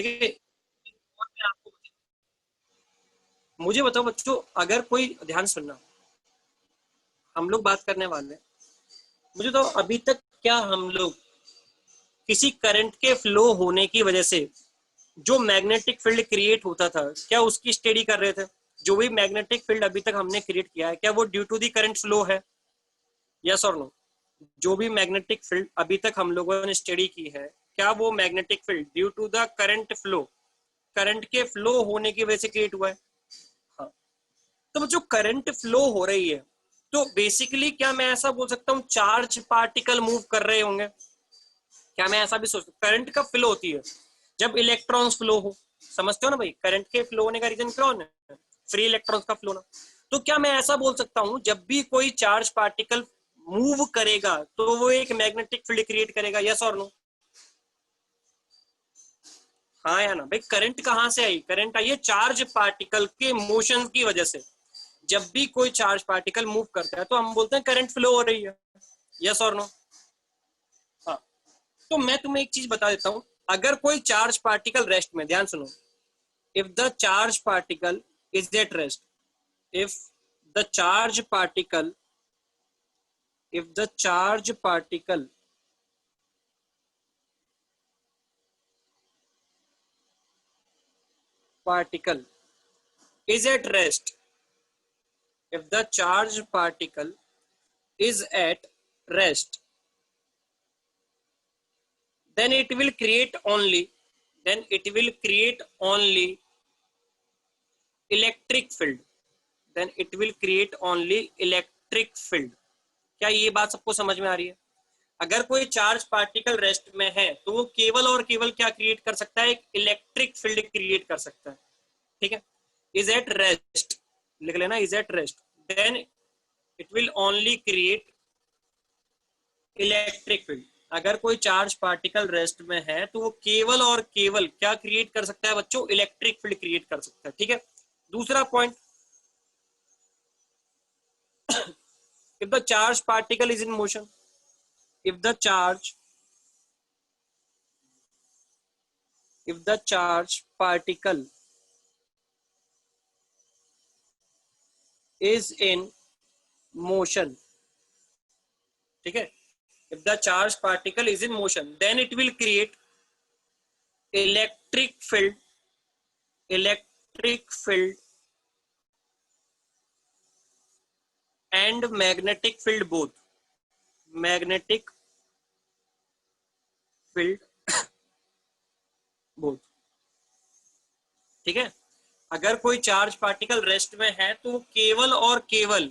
ठीक है। और मैं आपको मुझे बताओ बच्चों, अगर कोई, ध्यान सुनना, हम लोग बात करने वाले हैं, मुझे तो अभी तक क्या हम लोग किसी करंट के फ्लो होने की वजह से जो मैग्नेटिक फील्ड क्रिएट होता था, क्या उसकी स्टडी कर रहे थे? जो भी मैग्नेटिक फील्ड अभी तक हमने क्रिएट किया है, क्या वो due to the current flow है? यस और नो? जो भी मैग्नेटिक फील्ड अभी तक हम लोगों ने स्टडी की है, क्या वो magnetic field due to the current flow, current के फ्लो होने की वजह से क्रिएट हुआ है? हाँ। तो जो करंट फ्लो हो रही है, तो बेसिकली क्या मैं ऐसा बोल सकता हूँ चार्ज पार्टिकल मूव कर रहे होंगे? क्या मैं ऐसा भी सोचता हूँ? करंट कब फ्लो होती है? जब इलेक्ट्रॉन्स फ्लो हो। समझते हो ना भाई, करंट के फ्लो होने का रीजन कौन है? फ्री इलेक्ट्रॉन्स का फ्लो ना। तो क्या मैं ऐसा बोल सकता हूँ जब भी कोई चार्ज पार्टिकल मूव करेगा तो वो एक मैग्नेटिक फील्ड क्रिएट करेगा? यस और नो? हाँ या ना भाई? करंट कहां से आई? करंट आई है चार्ज पार्टिकल के मोशन की वजह से। जब भी कोई चार्ज पार्टिकल मूव करता है तो हम बोलते हैं करंट फ्लो हो रही है। यस और नो? हाँ। तो मैं तुम्हें एक चीज बता देता हूँ, अगर कोई चार्ज पार्टिकल रेस्ट में, ध्यान सुनो, if the charge particle is at rest, if the charge particle, if the charge particle particle is at rest, if the charge particle is at rest, then it will create only, then it will create only electric field, then it will create only electric field. क्या ये बात सबको समझ में आ रही है? अगर कोई चार्ज पार्टिकल रेस्ट में है तो वो केवल और केवल क्या क्रिएट कर सकता है? एक इलेक्ट्रिक फील्ड क्रिएट कर सकता है। ठीक है। इज एट रेस्ट, लिख लेना, is at rest, then it will only create electric field. अगर कोई चार्ज पार्टिकल रेस्ट में है तो वो केवल और केवल क्या क्रिएट कर सकता है बच्चों? इलेक्ट्रिक फील्ड क्रिएट कर सकता है। ठीक है। दूसरा point, if the charge particle is in motion, if the charge, if the charge particle is in motion, ठीक है, if the charge particle is in motion, then it will create electric field, electric field and magnetic field both, magnetic field both। ठीक है। अगर कोई charge particle rest में है तो केवल और केवल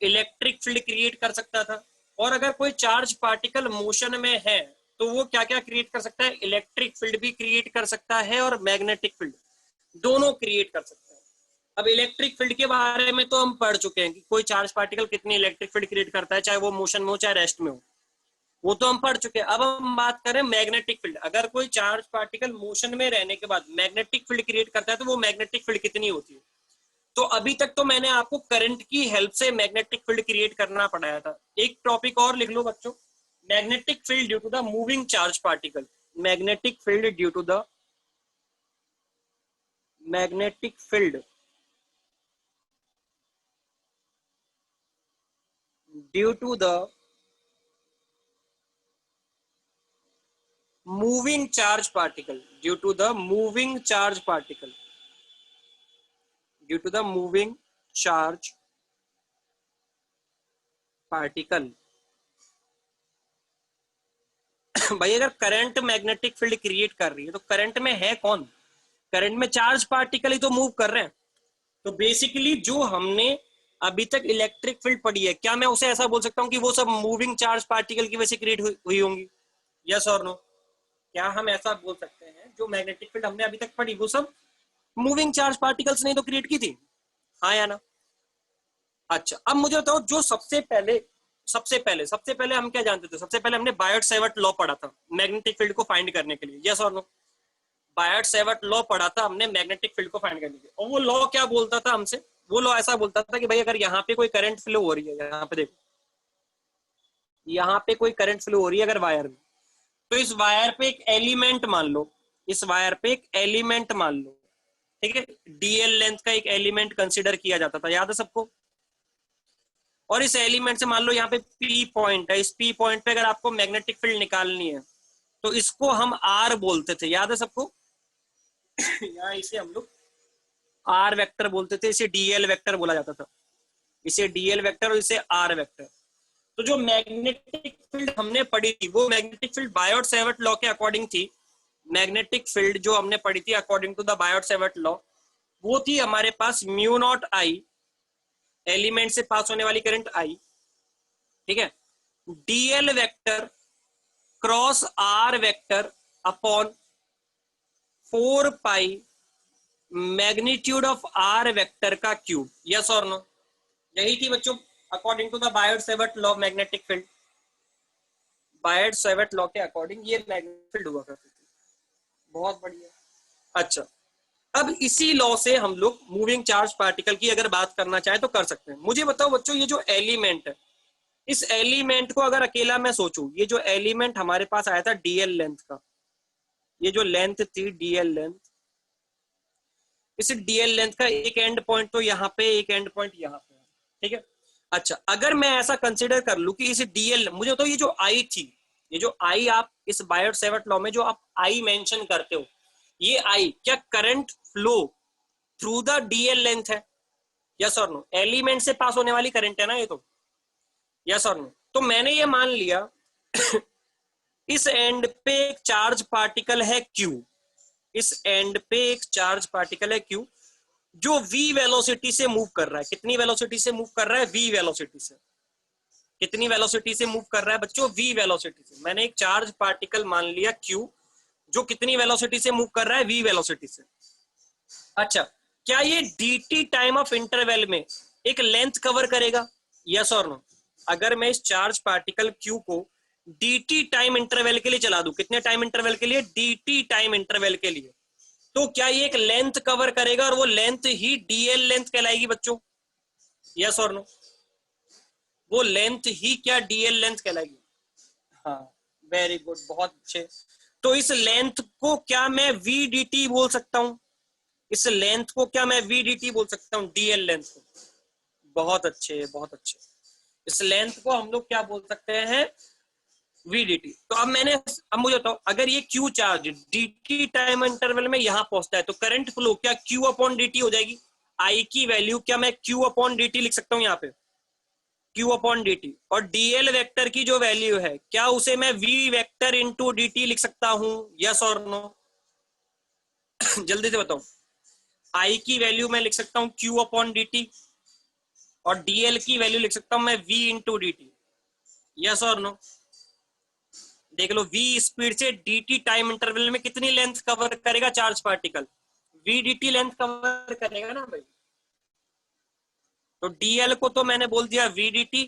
इलेक्ट्रिक फील्ड क्रिएट कर सकता था, और अगर कोई चार्ज पार्टिकल मोशन में है तो वो क्या क्या क्रिएट कर सकता है? इलेक्ट्रिक फील्ड भी क्रिएट कर सकता है और मैग्नेटिक फील्ड, दोनों क्रिएट कर सकता है। अब इलेक्ट्रिक फील्ड के बारे में तो हम पढ़ चुके हैं कि कोई चार्ज पार्टिकल कितनी इलेक्ट्रिक फील्ड क्रिएट करता है, चाहे वो मोशन में हो चाहे रेस्ट में हो, वो तो हम पढ़ चुके हैं। अब हम बात करें मैग्नेटिक फील्ड। अगर कोई चार्ज पार्टिकल मोशन में रहने के बाद मैग्नेटिक फील्ड क्रिएट करता है तो वो मैग्नेटिक फील्ड कितनी होती है? तो अभी तक तो मैंने आपको करंट की हेल्प से मैग्नेटिक फील्ड क्रिएट करना पड़ाया था। एक टॉपिक और लिख लो बच्चों, magnetic field due to the moving charge particle, magnetic field due to the, magnetic field due to the moving charge particle, due to the moving charge particle, due to the moving charge particle. भाई अगर current magnetic field create कर रही है तो current में है कौन? Current में चार्ज पार्टिकल ही तो मूव कर रहे हैं। तो बेसिकली जो हमने अभी तक इलेक्ट्रिक फील्ड पढ़ी है, क्या मैं उसे ऐसा बोल सकता हूँ कि वो सब मूविंग चार्ज पार्टिकल की वजह से क्रिएट हुई होंगी? यस और नो? क्या हम ऐसा बोल सकते हैं जो मैग्नेटिक फील्ड हमने अभी तक पढ़ी वो सब मूविंग चार्ज पार्टिकल्स ने तो क्रिएट की थी? हाँ या ना? अच्छा, अब मुझे बताओ, जो सबसे पहले हम क्या जानते थे? सबसे पहले हमने बायोट सेवर्ट लॉ पढ़ा था मैग्नेटिक फील्ड को फाइंड करने के लिए। यस और नो? बायोट सेवर्ट लॉ पढ़ा था हमने मैग्नेटिक फील्ड को फाइंड करने के लिए। और वो लॉ क्या बोलता था हमसे? वो लॉ ऐसा बोलता था कि भाई अगर यहाँ पे कोई करंट फ्लो हो रही है, यहाँ पे देखो, यहाँ पे कोई करंट फ्लो हो रही है अगर वायर में, तो इस वायर पे एक एलिमेंट मान लो, इस वायर पे एक एलिमेंट मान लो, ठीक है, डीएल लेंथ का एक एलिमेंट कंसिडर किया जाता था, याद है सबको। और इस एलिमेंट से मान लो यहाँ पे पी पॉइंट है, इस पी पॉइंट पे अगर आपको मैग्नेटिक फील्ड निकालनी है तो इसको हम आर बोलते थे, याद है सबको। यहाँ इसे हम लोग आर वेक्टर बोलते थे, इसे डीएल वेक्टर बोला जाता था, इसे डीएल वेक्टर और इसे आर वेक्टर। तो जो मैग्नेटिक फील्ड हमने पढ़ी थी वो magnetic field Biot Savart law के अकॉर्डिंग थी। मैग्नेटिक फील्ड जो हमने पढ़ी थी according to the Biot Savart law, वो थी हमारे पास म्यू नॉट आई, एलिमेंट से पास होने वाली करंट आई, ठीक है, DL vector cross R vector upon 4 pi magnitude of R vector का क्यूब, यस और नो। यही थी बच्चों according to the Biot Savart law magnetic field. Biot Savart law के अकॉर्डिंग ये मैग्नेटिक फील्ड हुआ करती थी। बहुत बढ़िया। अच्छा, अब इसी लॉ से हम लोग मूविंग चार्ज पार्टिकल की अगर बात करना चाहे तो कर सकते हैं। मुझे बताओ बच्चों, ये जो एलिमेंट है, इस एलिमेंट को अगर अकेला मैं सोचूं, ये जो एलिमेंट हमारे पास आया था डीएल लेंथ का, ये जो लेंथ थी डीएल लेंथ, इस डीएल लेंथ का एक एंड पॉइंट तो यहाँ पे, एक एंड पॉइंट यहाँ पे, ठीक है। अच्छा, अगर मैं ऐसा कंसिडर कर लूं कि इस डीएल, मुझे तो ये जो आई थी, ये जो आई आप इस बायोट सेवर्ट लॉ में जो आप आई मेंशन करते हो, ये आई क्या current flow through the DL length है, यस और नो। एलिमेंट से पास होने वाली करंट है ना ये तो, यस और नो। तो मैंने ये मान लिया इस एंड पे एक चार्ज पार्टिकल है क्यू, इस एंड पे एक चार्ज पार्टिकल है क्यू जो v वेलोसिटी से मूव कर रहा है। कितनी वेलोसिटी से मूव कर रहा है? v वेलोसिटी से। कितनी वेलोसिटी से मूव कर रहा है बच्चों? v वेलोसिटी से। मैंने एक चार्ज पार्टिकल मान लिया q जो कितनी वेलोसिटी से मूव कर रहा है? v वेलोसिटी से। अच्छा, क्या ये dt टाइम ऑफ इंटरवल में एक लेंथ कवर करेगा, यस और नो? अगर मैं इस चार्ज पार्टिकल q को dt टाइम इंटरवल के लिए चला दूं, कितने टाइम इंटरवल के लिए? dt टाइम इंटरवल के लिए, तो क्या ये एक लेंथ कवर करेगा और वो लेंथ ही डीएल लेंथ कहलाएगी बच्चों, यस और नो? वो लेंथ ही क्या डीएल लेंथ कहलाएगी? हाँ, वेरी गुड, बहुत अच्छे। तो इस लेंथ को क्या मैं वी डी टी बोल सकता हूं? इस लेंथ को क्या मैं वी डी टी बोल सकता हूं? डीएल लेंथ को। बहुत अच्छे, बहुत अच्छे। इस लेंथ को हम लोग क्या बोल सकते हैं? वीडीटी। तो अब मुझे बताओ, अगर ये Q charge DT time interval में यहां पहुंचता है तो करंट फ्लो क्या क्यू अपॉन डीटी हो जाएगी? आई की वैल्यू क्या मैं क्यू अपॉन डीटी लिख सकता हूं यहाँ पे? Q upon DT. और डीएल वेक्टर की जो वैल्यू है क्या उसे मैं वी वेक्टर इंटू डीटी लिख सकता हूं, यस और नो? जल्दी से बताओ। आई की वैल्यू मैं लिख सकता हूं क्यू अपॉन डीटी और डीएल की वैल्यू लिख सकता हूं मैं वी इंटू डीटी, यस और नो? देख लो, v स्पीड से dt टाइम इंटरवल में कितनी लेंथ कवर करेगा charge particle? v dt length cover करेगा ना भाई। तो dl को तो मैंने बोल दिया v dt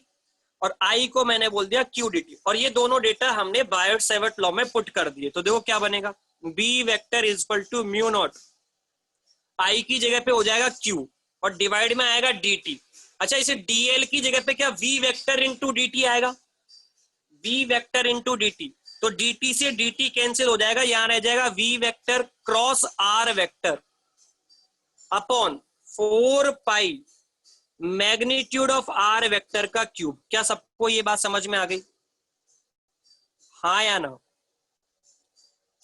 और I को मैंने बोल दिया q dt, और ये दोनों डेटा हमने बायोट सेवर्ट लॉ में पुट कर दिए। तो देखो क्या बनेगा, b vector is equal to mu naught, I की जगह पे हो जाएगा q और डिवाइड में आएगा dt। अच्छा, इसे dl की जगह पे क्या v वेक्टर इंटू dt आएगा? v वेक्टर इंटू dt, तो dt से dt कैंसिल हो जाएगा, यहां रह जाएगा v vector cross r vector upon 4 pi magnitude of r vector का क्यूब। क्या सबको ये बात समझ में आ गई? हाँ या ना?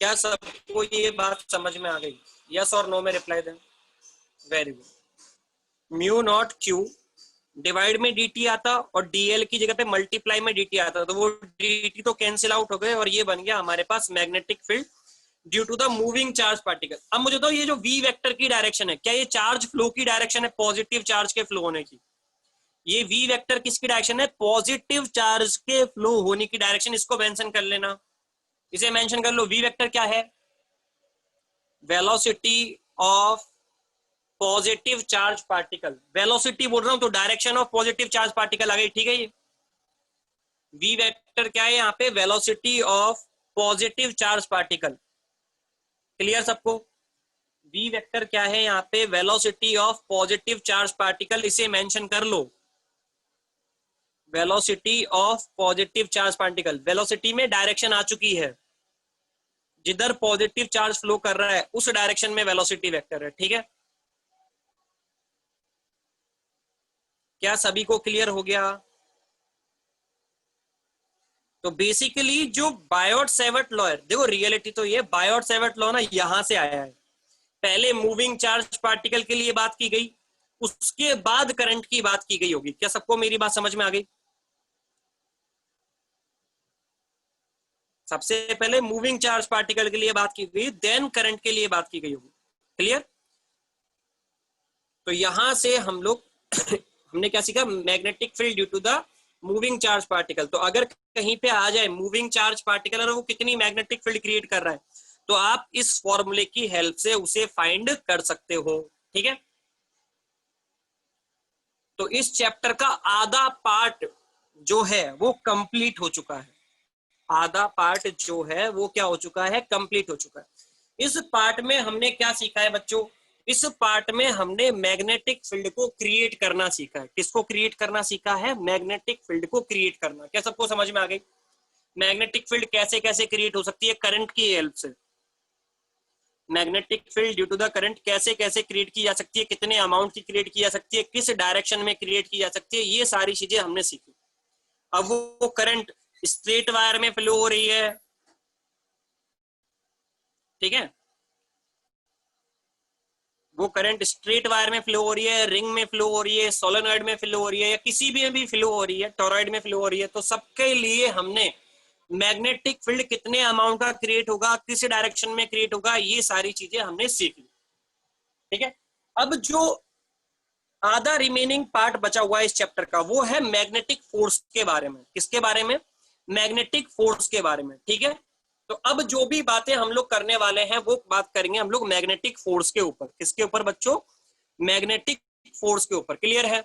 क्या सबको ये बात समझ में आ गई? यस और नो में रिप्लाई दें। Very good. Mu naught Q divide में dt आता और dl की जगह पे मल्टीप्लाई में dt आता, तो वो dt तो कैंसिल आउट हो गए और ये बन गया हमारे पास magnetic field due to the moving charge particle. अब मुझे तो ये जो v वेक्टर की डायरेक्शन है, क्या ये चार्ज फ्लो की डायरेक्शन है? पॉजिटिव चार्ज के फ्लो होने की। ये v वेक्टर किसकी डायरेक्शन है? पॉजिटिव चार्ज के फ्लो होने की डायरेक्शन। इसको मेंशन कर लेना, इसे मेंशन कर लो। v वेक्टर क्या है? Velocity of positive charge particle. Velocity बोल रहा हूं तो direction of positive charge particle आ गई, ठीक है। ये v वेक्टर क्या है यहाँ पे? Velocity of positive charge particle. Clear सबको? v वेक्टर क्या है यहाँ पे? Velocity of positive charge particle. इसे मेंशन कर लो, velocity of positive charge particle. Velocity में डायरेक्शन आ चुकी है, जिधर पॉजिटिव चार्ज फ्लो कर रहा है उस डायरेक्शन में वेलोसिटी वेक्टर है। ठीक है, क्या सभी को क्लियर हो गया? तो बेसिकली जो बायोट सेवर्ट लॉ है, देखो रियलिटी तो ये बायोट सेवर्ट लॉ ना यहां से आया है। पहले मूविंग चार्ज पार्टिकल के लिए बात की गई, उसके बाद करंट की बात की गई होगी। क्या सबको मेरी बात समझ में आ गई? सबसे पहले मूविंग चार्ज पार्टिकल के लिए बात की गई, देन करंट के लिए बात की गई होगी। क्लियर? तो यहां से हम लोग हमने क्या सीखा? Magnetic field due to the moving charge particle. तो अगर कहीं पे आ जाए मूविंग चार्ज पार्टिकल और वो कितनी मैग्नेटिक फील्ड क्रिएट कर रहा है, तो आप इस फॉर्मूले की हेल्प से उसे फाइंड कर सकते हो। ठीक है, तो इस चैप्टर का आधा पार्ट जो है वो कंप्लीट हो चुका है। आधा पार्ट जो है वो क्या हो चुका है? कंप्लीट हो चुका है। इस पार्ट में हमने क्या सीखा है बच्चों? इस पार्ट में हमने मैग्नेटिक फील्ड को क्रिएट करना सीखा है। किसको क्रिएट करना सीखा है? मैग्नेटिक फील्ड को क्रिएट करना। क्या सबको समझ में आ गई? मैग्नेटिक फील्ड कैसे कैसे क्रिएट हो सकती है? करंट की हेल्प से। Magnetic field due to the current कैसे कैसे क्रिएट की जा सकती है, कितने अमाउंट की क्रिएट की जा सकती है, किस डायरेक्शन में क्रिएट की जा सकती है, ये सारी चीजें हमने सीखी। अब वो करंट स्ट्रेट वायर में फ्लो हो रही है, ठीक है, वो करंट स्ट्रेट वायर में फ्लो हो रही है, रिंग में फ्लो हो रही है, सोलेनॉइड में फ्लो हो रही है, या किसी भी फ्लो हो रही है, टोरॉइड में फ्लो हो रही है, तो सबके लिए हमने मैग्नेटिक फील्ड कितने अमाउंट का क्रिएट होगा, किस डायरेक्शन में क्रिएट होगा, ये सारी चीजें हमने सीख ली। ठीक है, अब जो आधा रिमेनिंग पार्ट बचा हुआ है इस चैप्टर का, वो है मैग्नेटिक फोर्स के बारे में। किसके बारे में? मैग्नेटिक फोर्स के बारे में। ठीक है, तो अब जो भी बातें हम लोग करने वाले हैं वो बात करेंगे हम लोग मैग्नेटिक फोर्स के ऊपर। किसके ऊपर बच्चों? मैग्नेटिक फोर्स के ऊपर। क्लियर है?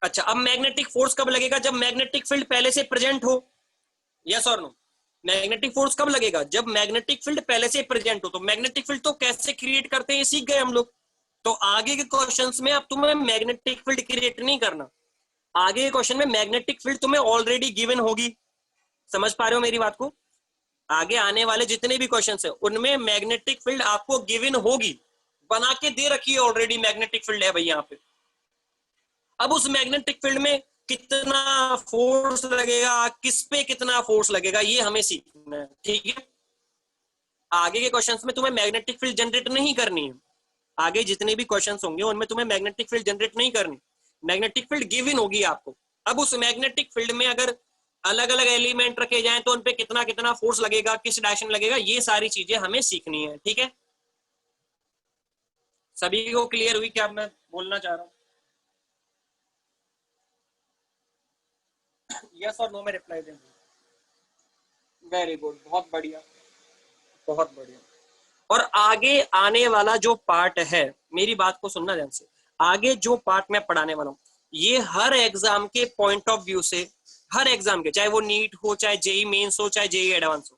अच्छा, अब मैग्नेटिक फोर्स कब लगेगा? जब मैग्नेटिक फील्ड पहले से प्रेजेंट हो। यस और नो? मैग्नेटिक फोर्स कब लगेगा? जब मैग्नेटिक फील्ड पहले से प्रेजेंट हो। तो मैग्नेटिक फील्ड तो कैसे क्रिएट करते हैं ये सीख गए हम लोग। तो आगे के क्वेश्चंस में अब तुम्हें मैग्नेटिक फील्ड क्रिएट नहीं करना। आगे के क्वेश्चन में मैग्नेटिक फील्ड तुम्हें ऑलरेडी गिवन होगी। समझ पा रहे हो मेरी बात को? आगे आने वाले जितने भी क्वेश्चंस है उनमें मैग्नेटिक फील्ड आपको गिवन होगी, बना के दे रखी है ऑलरेडी। मैग्नेटिक फील्ड है भाई यहाँ पे। अब उस मैग्नेटिक फील्ड में कितना फोर्स लगेगा, किस पे कितना फोर्स लगेगा, ये हमें सीखना है। ठीक है, आगे के क्वेश्चंस में तुम्हें मैग्नेटिक फील्ड जनरेट नहीं करनी है। आगे जितने भी क्वेश्चंस होंगे उनमें तुम्हें मैग्नेटिक फील्ड जनरेट नहीं करनी, मैग्नेटिक फील्ड गिवन होगी आपको। अब उस मैग्नेटिक फील्ड में अगर अलग अलग एलिमेंट रखे जाएं तो उनपे कितना कितना फोर्स लगेगा, किस डायरेक्शन लगेगा, ये सारी चीजें हमें सीखनी है। ठीक है, सभी को क्लियर हुई क्या मैं बोलना चाह रहा हूँ? यस और नो में रिप्लाई देंगे। वेरी गुड, बहुत बढ़िया, बहुत बढ़िया। और आगे आने वाला जो पार्ट है, मेरी बात को सुनना ध्यान से, आगे जो पार्ट मैं पढ़ाने वाला हूँ ये हर एग्जाम के पॉइंट ऑफ व्यू से, हर एग्जाम के, चाहे वो नीट हो, चाहे जेई मेंस हो, चाहे जेई एडवांस हो,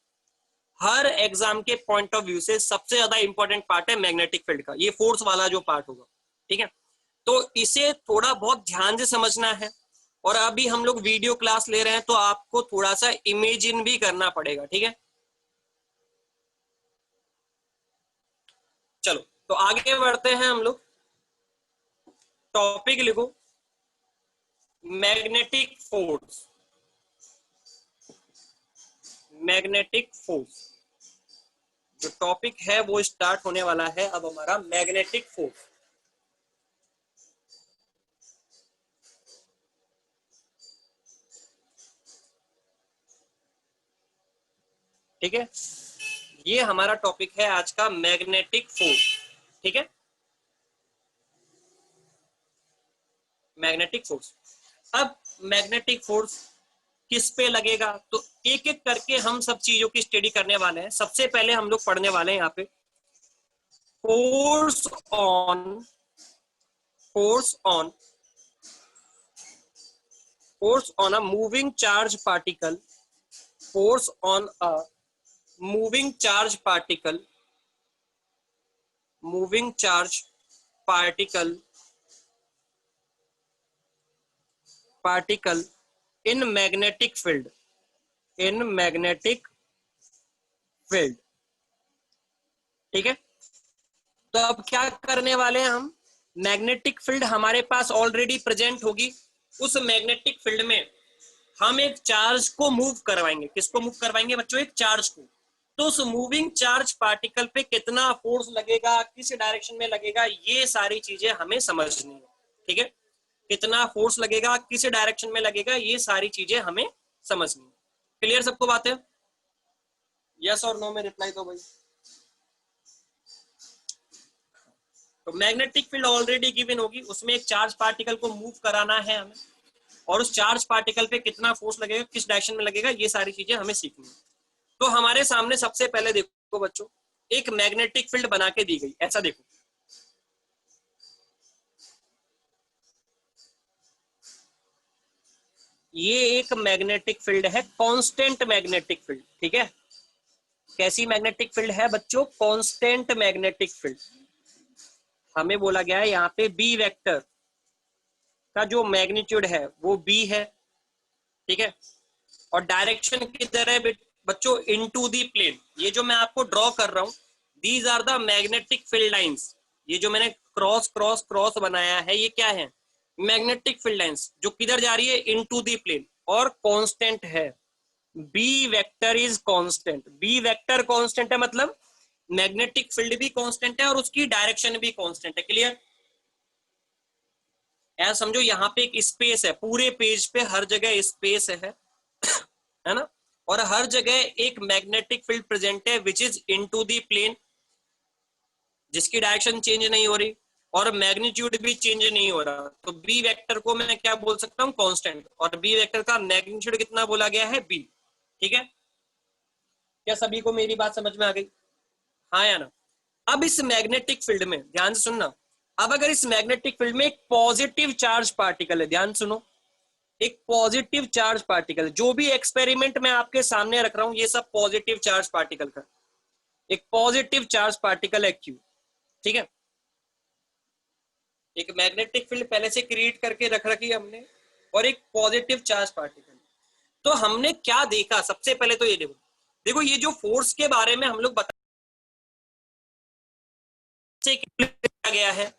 हर एग्जाम के पॉइंट ऑफ व्यू से सबसे ज्यादा इंपॉर्टेंट पार्ट है मैग्नेटिक फील्ड का, ये फोर्स वाला जो पार्ट होगा। ठीक है, तो इसे थोड़ा बहुत ध्यान से समझना है। और अभी हम लोग वीडियो क्लास ले रहे हैं तो आपको थोड़ा सा इमेजिन भी करना पड़ेगा। ठीक है, चलो तो आगे बढ़ते हैं हम लोग। टॉपिक लिखो, मैग्नेटिक फोर्स। मैग्नेटिक फोर्स जो टॉपिक है वो स्टार्ट होने वाला है अब हमारा, मैग्नेटिक फोर्स। ठीक है, ये हमारा टॉपिक है आज का, मैग्नेटिक फोर्स। ठीक है, मैग्नेटिक फोर्स। अब मैग्नेटिक फोर्स किस पे लगेगा, तो एक एक करके हम सब चीजों की स्टडी करने वाले हैं। सबसे पहले हम लोग पढ़ने वाले हैं यहाँ पे force on, force on, force on a moving charge particle, force on a moving charge particle, moving charge particle, particle in magnetic field, in magnetic field. ठीक है, तो अब क्या करने वाले हैं हम, मैग्नेटिक फील्ड हमारे पास ऑलरेडी प्रेजेंट होगी, उस मैग्नेटिक फील्ड में हम एक चार्ज को मूव करवाएंगे। किसको मूव करवाएंगे बच्चों? एक चार्ज को। तो उस मूविंग चार्ज पार्टिकल पे कितना फोर्स लगेगा, किस डायरेक्शन में लगेगा, ये सारी चीजें हमें समझनी है। ठीक है, कितना फोर्स लगेगा, किस डायरेक्शन में लगेगा, ये सारी चीजें हमें समझनी है। क्लियर सबको बात है? यस और नो में रिप्लाई दो भाई। तो मैग्नेटिक फील्ड ऑलरेडी गिवन होगी, उसमें एक चार्ज पार्टिकल को मूव कराना है हमें, और उस चार्ज पार्टिकल पे कितना फोर्स लगेगा, किस डायरेक्शन में लगेगा, ये सारी चीजें हमें सीखनी है। तो हमारे सामने सबसे पहले देखो बच्चों, एक मैग्नेटिक फील्ड बना के दी गई। ऐसा देखो, ये एक मैग्नेटिक फील्ड है, कांस्टेंट मैग्नेटिक फील्ड। ठीक है, कैसी मैग्नेटिक फील्ड है बच्चों? Constant magnetic field. हमें बोला गया है यहाँ पे बी वेक्टर का जो मैग्नीट्यूड है वो बी है। ठीक है, और डायरेक्शन किधर है बच्चों? Into the plane. ये जो मैं आपको ड्रॉ कर रहा हूं, these are the magnetic field lines. ये जो मैंने क्रॉस क्रॉस क्रॉस बनाया है, ये क्या है? मैग्नेटिक फील्ड लाइंस, जो किधर जा रही है? इनटू दी प्लेन, और कांस्टेंट है। B vector is constant. B vector constant है, मतलब मैग्नेटिक फील्ड भी कांस्टेंट है और उसकी डायरेक्शन भी कांस्टेंट है। क्लियर? ऐसा समझो, यहाँ पे एक स्पेस है, पूरे पेज पे हर जगह स्पेस है ना, और हर जगह एक मैग्नेटिक फील्ड प्रेजेंट है which is into the plane, जिसकी डायरेक्शन चेंज नहीं हो रही और मैग्नीट्यूड भी चेंज नहीं हो रहा। तो बी वेक्टर को मैं क्या बोल सकता हूँ? कांस्टेंट। और बी वेक्टर का मैग्नीट्यूड कितना बोला गया है? बी। ठीक है, क्या सभी को मेरी बात समझ में आ गई? हाँ या ना? अब इस मैग्नेटिक फील्ड में ध्यान से सुनना, अब अगर इस मैग्नेटिक फील्ड में एक पॉजिटिव चार्ज पार्टिकल है, ध्यान सुनो, एक पॉजिटिव चार्ज पार्टिकल, जो भी एक्सपेरिमेंट मैं आपके सामने रख रहा हूं ये सब पॉजिटिव चार्ज पार्टिकल का, एक पॉजिटिव चार्ज पार्टिकल है क्यू। ठीक है, एक मैग्नेटिक फील्ड पहले से क्रिएट करके रख रखी हमने, और एक पॉजिटिव चार्ज पार्टिकल। तो हमने क्या देखा? सबसे पहले तो ये देखो, देखो ये जो फोर्स के बारे में हम लोग बता गया है,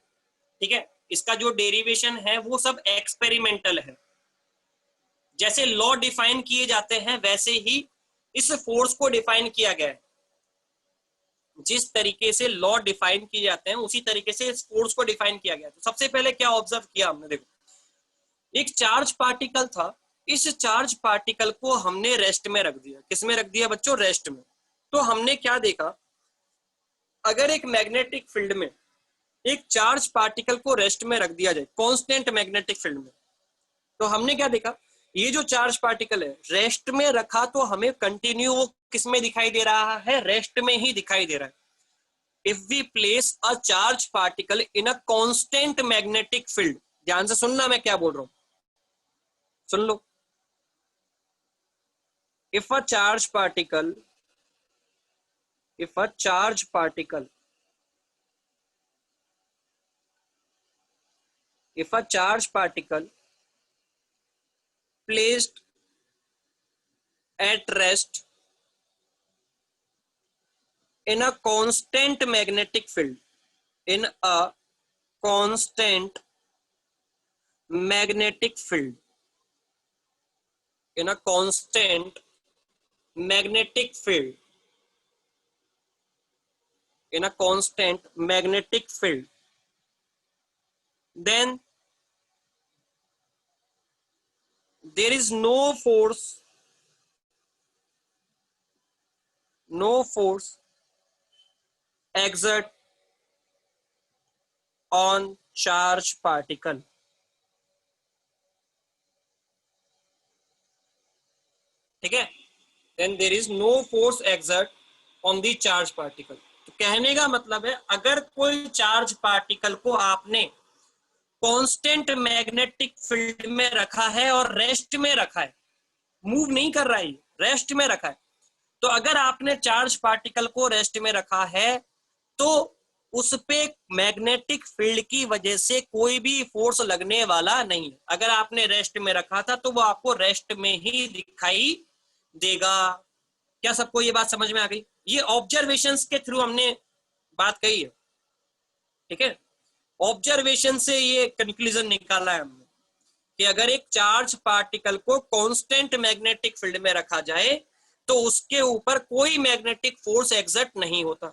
ठीक है, इसका जो डेरिवेशन है वो सब एक्सपेरिमेंटल है। जैसे लॉ डिफाइन किए जाते हैं वैसे ही इस फोर्स को डिफाइन किया गया है। जिस तरीके से लॉ डिफाइन किए जाते हैं उसी तरीके से इस फोर्स को डिफाइन किया गया। तो सबसे पहले क्या ऑब्जर्व किया हमने? देखो, एक चार्ज पार्टिकल था, इस चार्ज पार्टिकल को हमने रेस्ट में रख दिया। किस में रख दिया बच्चों? रेस्ट में। तो हमने क्या देखा, अगर एक मैग्नेटिक फील्ड में एक चार्ज पार्टिकल को रेस्ट में रख दिया जाए कांस्टेंट मैग्नेटिक फील्ड में, तो हमने क्या देखा, ये जो चार्ज पार्टिकल है रेस्ट में रखा तो हमें कंटिन्यू वो किस में दिखाई दे रहा है? रेस्ट में ही दिखाई दे रहा है। If we place a charge particle in a constant magnetic field, ध्यान से सुनना मैं क्या बोल रहा हूं, सुन लो। If a charge particle, if a charge particle, if a charge particle placed at rest in a constant magnetic field, in a constant magnetic field, in a constant magnetic field, in a constant magnetic field, then there is no force, no force exert on charge particle. ठीक है, then there is no force exert on the charge particle. तो कहने का मतलब है, अगर कोई charge particle को आपने कांस्टेंट मैग्नेटिक फील्ड में रखा है और रेस्ट में रखा है, मूव नहीं कर रहा है, रेस्ट में रखा है, तो अगर आपने चार्ज पार्टिकल को रेस्ट में रखा है तो उस पे मैग्नेटिक फील्ड की वजह से कोई भी फोर्स लगने वाला नहीं है। अगर आपने रेस्ट में रखा था तो वो आपको रेस्ट में ही दिखाई देगा। क्या सबको ये बात समझ में आ गई? ये ऑब्जर्वेशंस के थ्रू हमने बात कही है, ठीक है। ऑब्जर्वेशन से ये कंक्लूजन निकाला है हमने कि अगर एक चार्ज पार्टिकल को कांस्टेंट मैग्नेटिक फील्ड में रखा जाए तो उसके ऊपर कोई मैग्नेटिक फोर्स एग्जर्ट नहीं होता।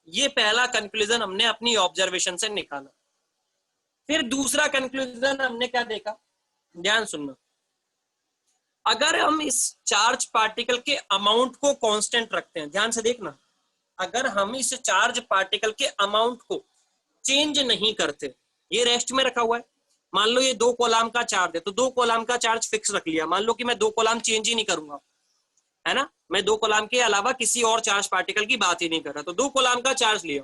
ये पहला कंक्लूजन हमने अपनी ऑब्जर्वेशन से निकाला। फिर दूसरा कंक्लूजन हमने क्या देखा, ध्यान सुनना। अगर हम इस चार्ज पार्टिकल के अमाउंट को कांस्टेंट रखते हैं, ध्यान से देखना, अगर हम इस चार्ज पार्टिकल के अमाउंट को चेंज नहीं करते, ये रेस्ट में रखा हुआ है, मान लो ये 2 कूलम का चार्ज है तो 2 कूलम का चार्ज फिक्स रख लिया। मान लो कि मैं 2 कूलम चेंज ही नहीं करूंगा, है ना, मैं 2 कूलम के अलावा किसी और चार्ज पार्टिकल की बात ही नहीं कर रहा, तो 2 कूलम का चार्ज लिया।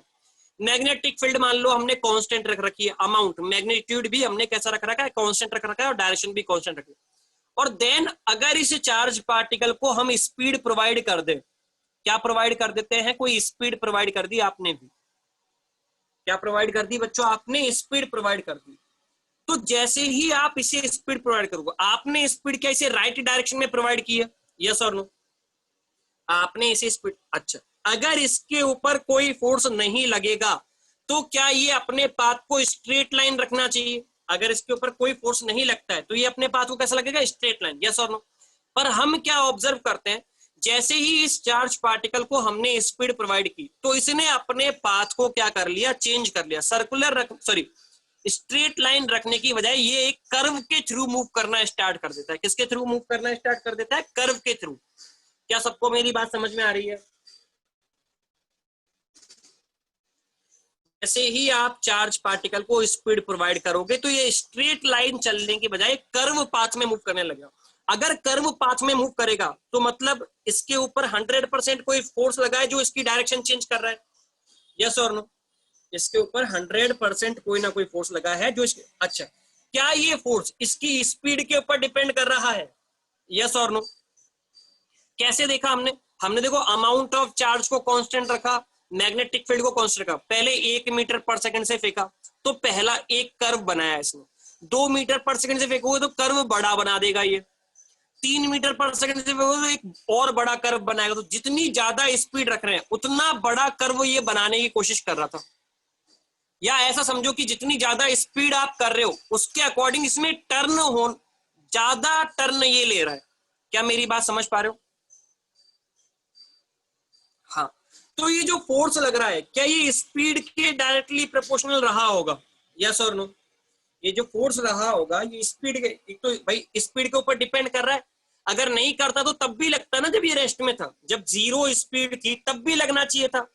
मैग्नेटिक फील्ड मान लो हमने कांस्टेंट रख रखी है, अमाउंट मैग्नीट्यूड भी हमने कैसा रख रखा है, कांस्टेंट रख रखा है, और डायरेक्शन भी कांस्टेंट रखी है। और देन अगर इस चार्ज पार्टिकल को हम स्पीड प्रोवाइड कर दे, क्या प्रोवाइड कर देते हैं, कोई स्पीड प्रोवाइड कर दी आपने भी, क्या प्रोवाइड कर दी बच्चों, आपने स्पीड प्रोवाइड कर दी। तो जैसे ही आप इसे स्पीड प्रोवाइड करोगे, आपने स्पीड क्या इसे राइट डायरेक्शन में प्रोवाइड की है, यस और नो, आपने इसे स्पीड, अच्छा, अगर इसके ऊपर कोई फोर्स नहीं लगेगा तो क्या ये अपने पाथ को स्ट्रेट लाइन रखना चाहिए, अगर इसके ऊपर कोई फोर्स नहीं लगता है तो ये अपने पाथ को कैसा लगेगा, स्ट्रेट लाइन, यस और नो। पर हम क्या ऑब्जर्व करते हैं, जैसे ही इस चार्ज पार्टिकल को हमने स्पीड प्रोवाइड की तो इसने अपने पाथ को क्या कर लिया, चेंज कर लिया, सर्कुलर सॉरी स्ट्रेट लाइन रखने की बजाय ये एक कर्व के थ्रू मूव करना स्टार्ट कर देता है। किसके थ्रू मूव करना स्टार्ट कर देता है, कर्व के थ्रू। क्या सबको मेरी बात समझ में आ रही है? जैसे ही आप चार्ज पार्टिकल को स्पीड प्रोवाइड करोगे तो ये स्ट्रेट लाइन चलने की बजाय कर्व पाथ में मूव करने लगेगा। अगर कर्व पाथ में मूव करेगा तो मतलब इसके ऊपर 100% कोई फोर्स लगा है जो इसकी डायरेक्शन चेंज कर रहा है, यस और नो, इसके ऊपर 100% कोई ना कोई फोर्स लगा है जो इसके, अच्छा, क्या ये फोर्स इसकी स्पीड के ऊपर डिपेंड कर रहा है, यस और नो। कैसे देखा हमने, हमने देखो अमाउंट ऑफ चार्ज को कांस्टेंट रखा, मैग्नेटिक फील्ड को कांस्टेंट रखा, पहले 1 मीटर पर सेकंड से फेंका तो पहला एक कर्व बनाया इसने, 2 मीटर पर सेकंड से फेंकोगे तो कर्व बड़ा बना देगा, ये 3 मीटर पर सेकंड से फेंकोगे तो एक और बड़ा कर्व बनाएगा। तो जितनी ज्यादा स्पीड रख रहे हैं उतना बड़ा कर्व ये बनाने की कोशिश कर रहा था, या ऐसा समझो कि जितनी ज्यादा स्पीड आप कर रहे हो उसके अकॉर्डिंग इसमें टर्न हो, ज्यादा टर्न ये ले रहा है। क्या मेरी बात समझ पा रहे हो? हाँ, तो ये जो फोर्स लग रहा है क्या ये स्पीड के डायरेक्टली प्रोपोर्शनल रहा होगा, यस और नो। ये जो फोर्स रहा होगा ये स्पीड के, एक तो भाई स्पीड के ऊपर डिपेंड कर रहा है, अगर नहीं करता तो तब भी लगता ना, जब ये रेस्ट में था, जब 0 स्पीड थी तब भी लगना चाहिए था।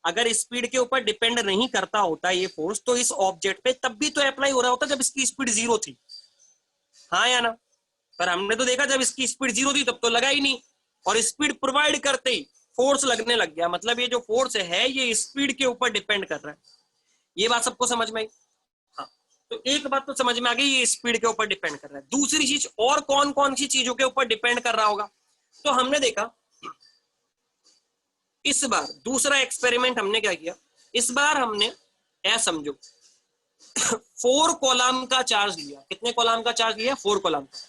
अगर स्पीड के ऊपर डिपेंड नहीं करता होता ये फोर्स तो इस ऑब्जेक्ट पे तब भी तो अप्लाई हो रहा होता जब इसकी स्पीड 0 थी, हाँ या ना। पर हमने तो देखा जब इसकी स्पीड 0 थी तब तो लगा ही नहीं, और स्पीड प्रोवाइड करते ही फोर्स लगने लग गया। मतलब ये जो फोर्स है ये स्पीड के ऊपर डिपेंड कर रहा है। ये बात सबको समझ में आई? हाँ, तो एक बात तो समझ में आ गई, ये स्पीड के ऊपर डिपेंड कर रहा है। दूसरी चीज, और कौन कौन सी चीजों के ऊपर डिपेंड कर रहा होगा, तो हमने देखा इस बार दूसरा एक्सपेरिमेंट हमने क्या किया, इस बार हमने ऐसा समझो 4 कॉलम का चार्ज लिया। कितने कॉलम का चार्ज लिया? 4 कॉलम का।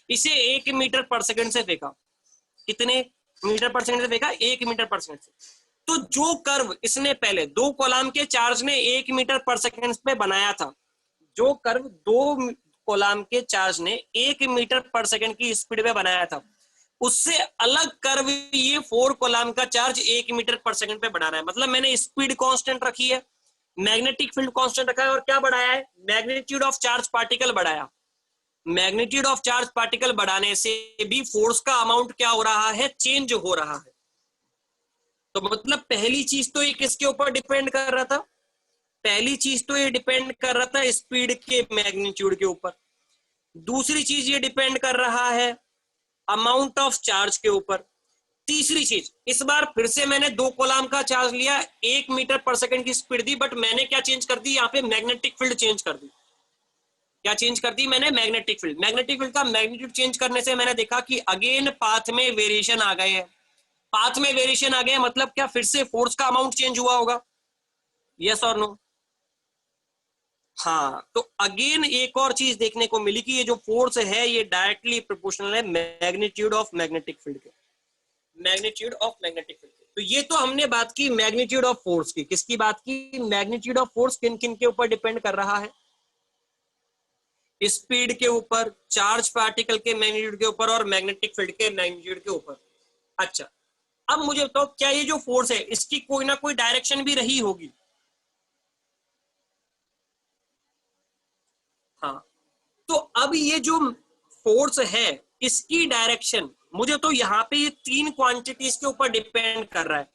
इसे 1 मीटर पर सेकंड से फेंका। कितने मीटर पर सेकंड से फेंका? 1 मीटर पर सेकंड से। तो जो कर्व इसने पहले 2 कॉलम के चार्ज ने 1 मीटर पर सेकंड पे बनाया था, जो कर्व 2 कॉलम के चार्ज ने 1 मीटर पर सेकंड की स्पीड पे बनाया था, उससे अलग कर्व ये 4 कॉलम का चार्ज 1 मीटर पर सेकंड पे बना रहा है। मतलब मैंने स्पीड कांस्टेंट रखी है, मैग्नेटिक फील्ड कांस्टेंट रखा है, और क्या बढ़ाया है? मैग्नीट्यूड ऑफ चार्ज पार्टिकल बढ़ाया। मैग्नीट्यूड ऑफ चार्ज पार्टिकल बढ़ाने से भी फोर्स का अमाउंट क्या हो रहा है? चेंज हो रहा है। तो मतलब पहली चीज तो ये किसके ऊपर डिपेंड कर रहा था? पहली चीज तो ये डिपेंड कर रहा था स्पीड के मैग्नीट्यूड के ऊपर। दूसरी चीज ये डिपेंड कर रहा है अमाउंट ऑफ चार्ज के ऊपर। तीसरी चीज, इस बार फिर से मैंने 2 कॉलम का चार्ज लिया, 1 मीटर पर सेकंड की स्पीड दी, बट मैंने क्या चेंज कर दी? यहाँ पे मैग्नेटिक फील्ड चेंज कर दी। क्या चेंज कर दी मैंने? Magnetic field. मैग्नेटिक फील्ड का मैग्नीट्यूड चेंज करने से मैंने देखा कि अगेन पाथ में वेरिएशन आ गए हैं। पाथ में वेरिएशन आ गए मतलब क्या? फिर से फोर्स का अमाउंट चेंज हुआ होगा, यस और नो। हाँ, तो अगेन एक और चीज देखने को मिली कि ये जो फोर्स है ये डायरेक्टली प्रोपोर्शनल है मैग्नीट्यूड ऑफ मैग्नेटिक फील्ड के, मैग्नीट्यूड ऑफ मैग्नेटिक फील्ड के। तो ये तो हमने बात की मैग्नीट्यूड ऑफ फोर्स की। किसकी बात की? मैग्नीट्यूड ऑफ फोर्स किन किन के ऊपर डिपेंड कर रहा है? स्पीड के ऊपर, चार्ज पार्टिकल के मैग्नीट्यूड के ऊपर, और मैग्नेटिक फील्ड के मैग्नीट्यूड के ऊपर। अच्छा, अब मुझे बताओ, क्या ये जो फोर्स है इसकी कोई ना कोई डायरेक्शन भी रही होगी? हाँ, तो अब ये जो फोर्स है इसकी डायरेक्शन, मुझे तो यहाँ पे ये तीन क्वांटिटीज के ऊपर डिपेंड कर रहा है।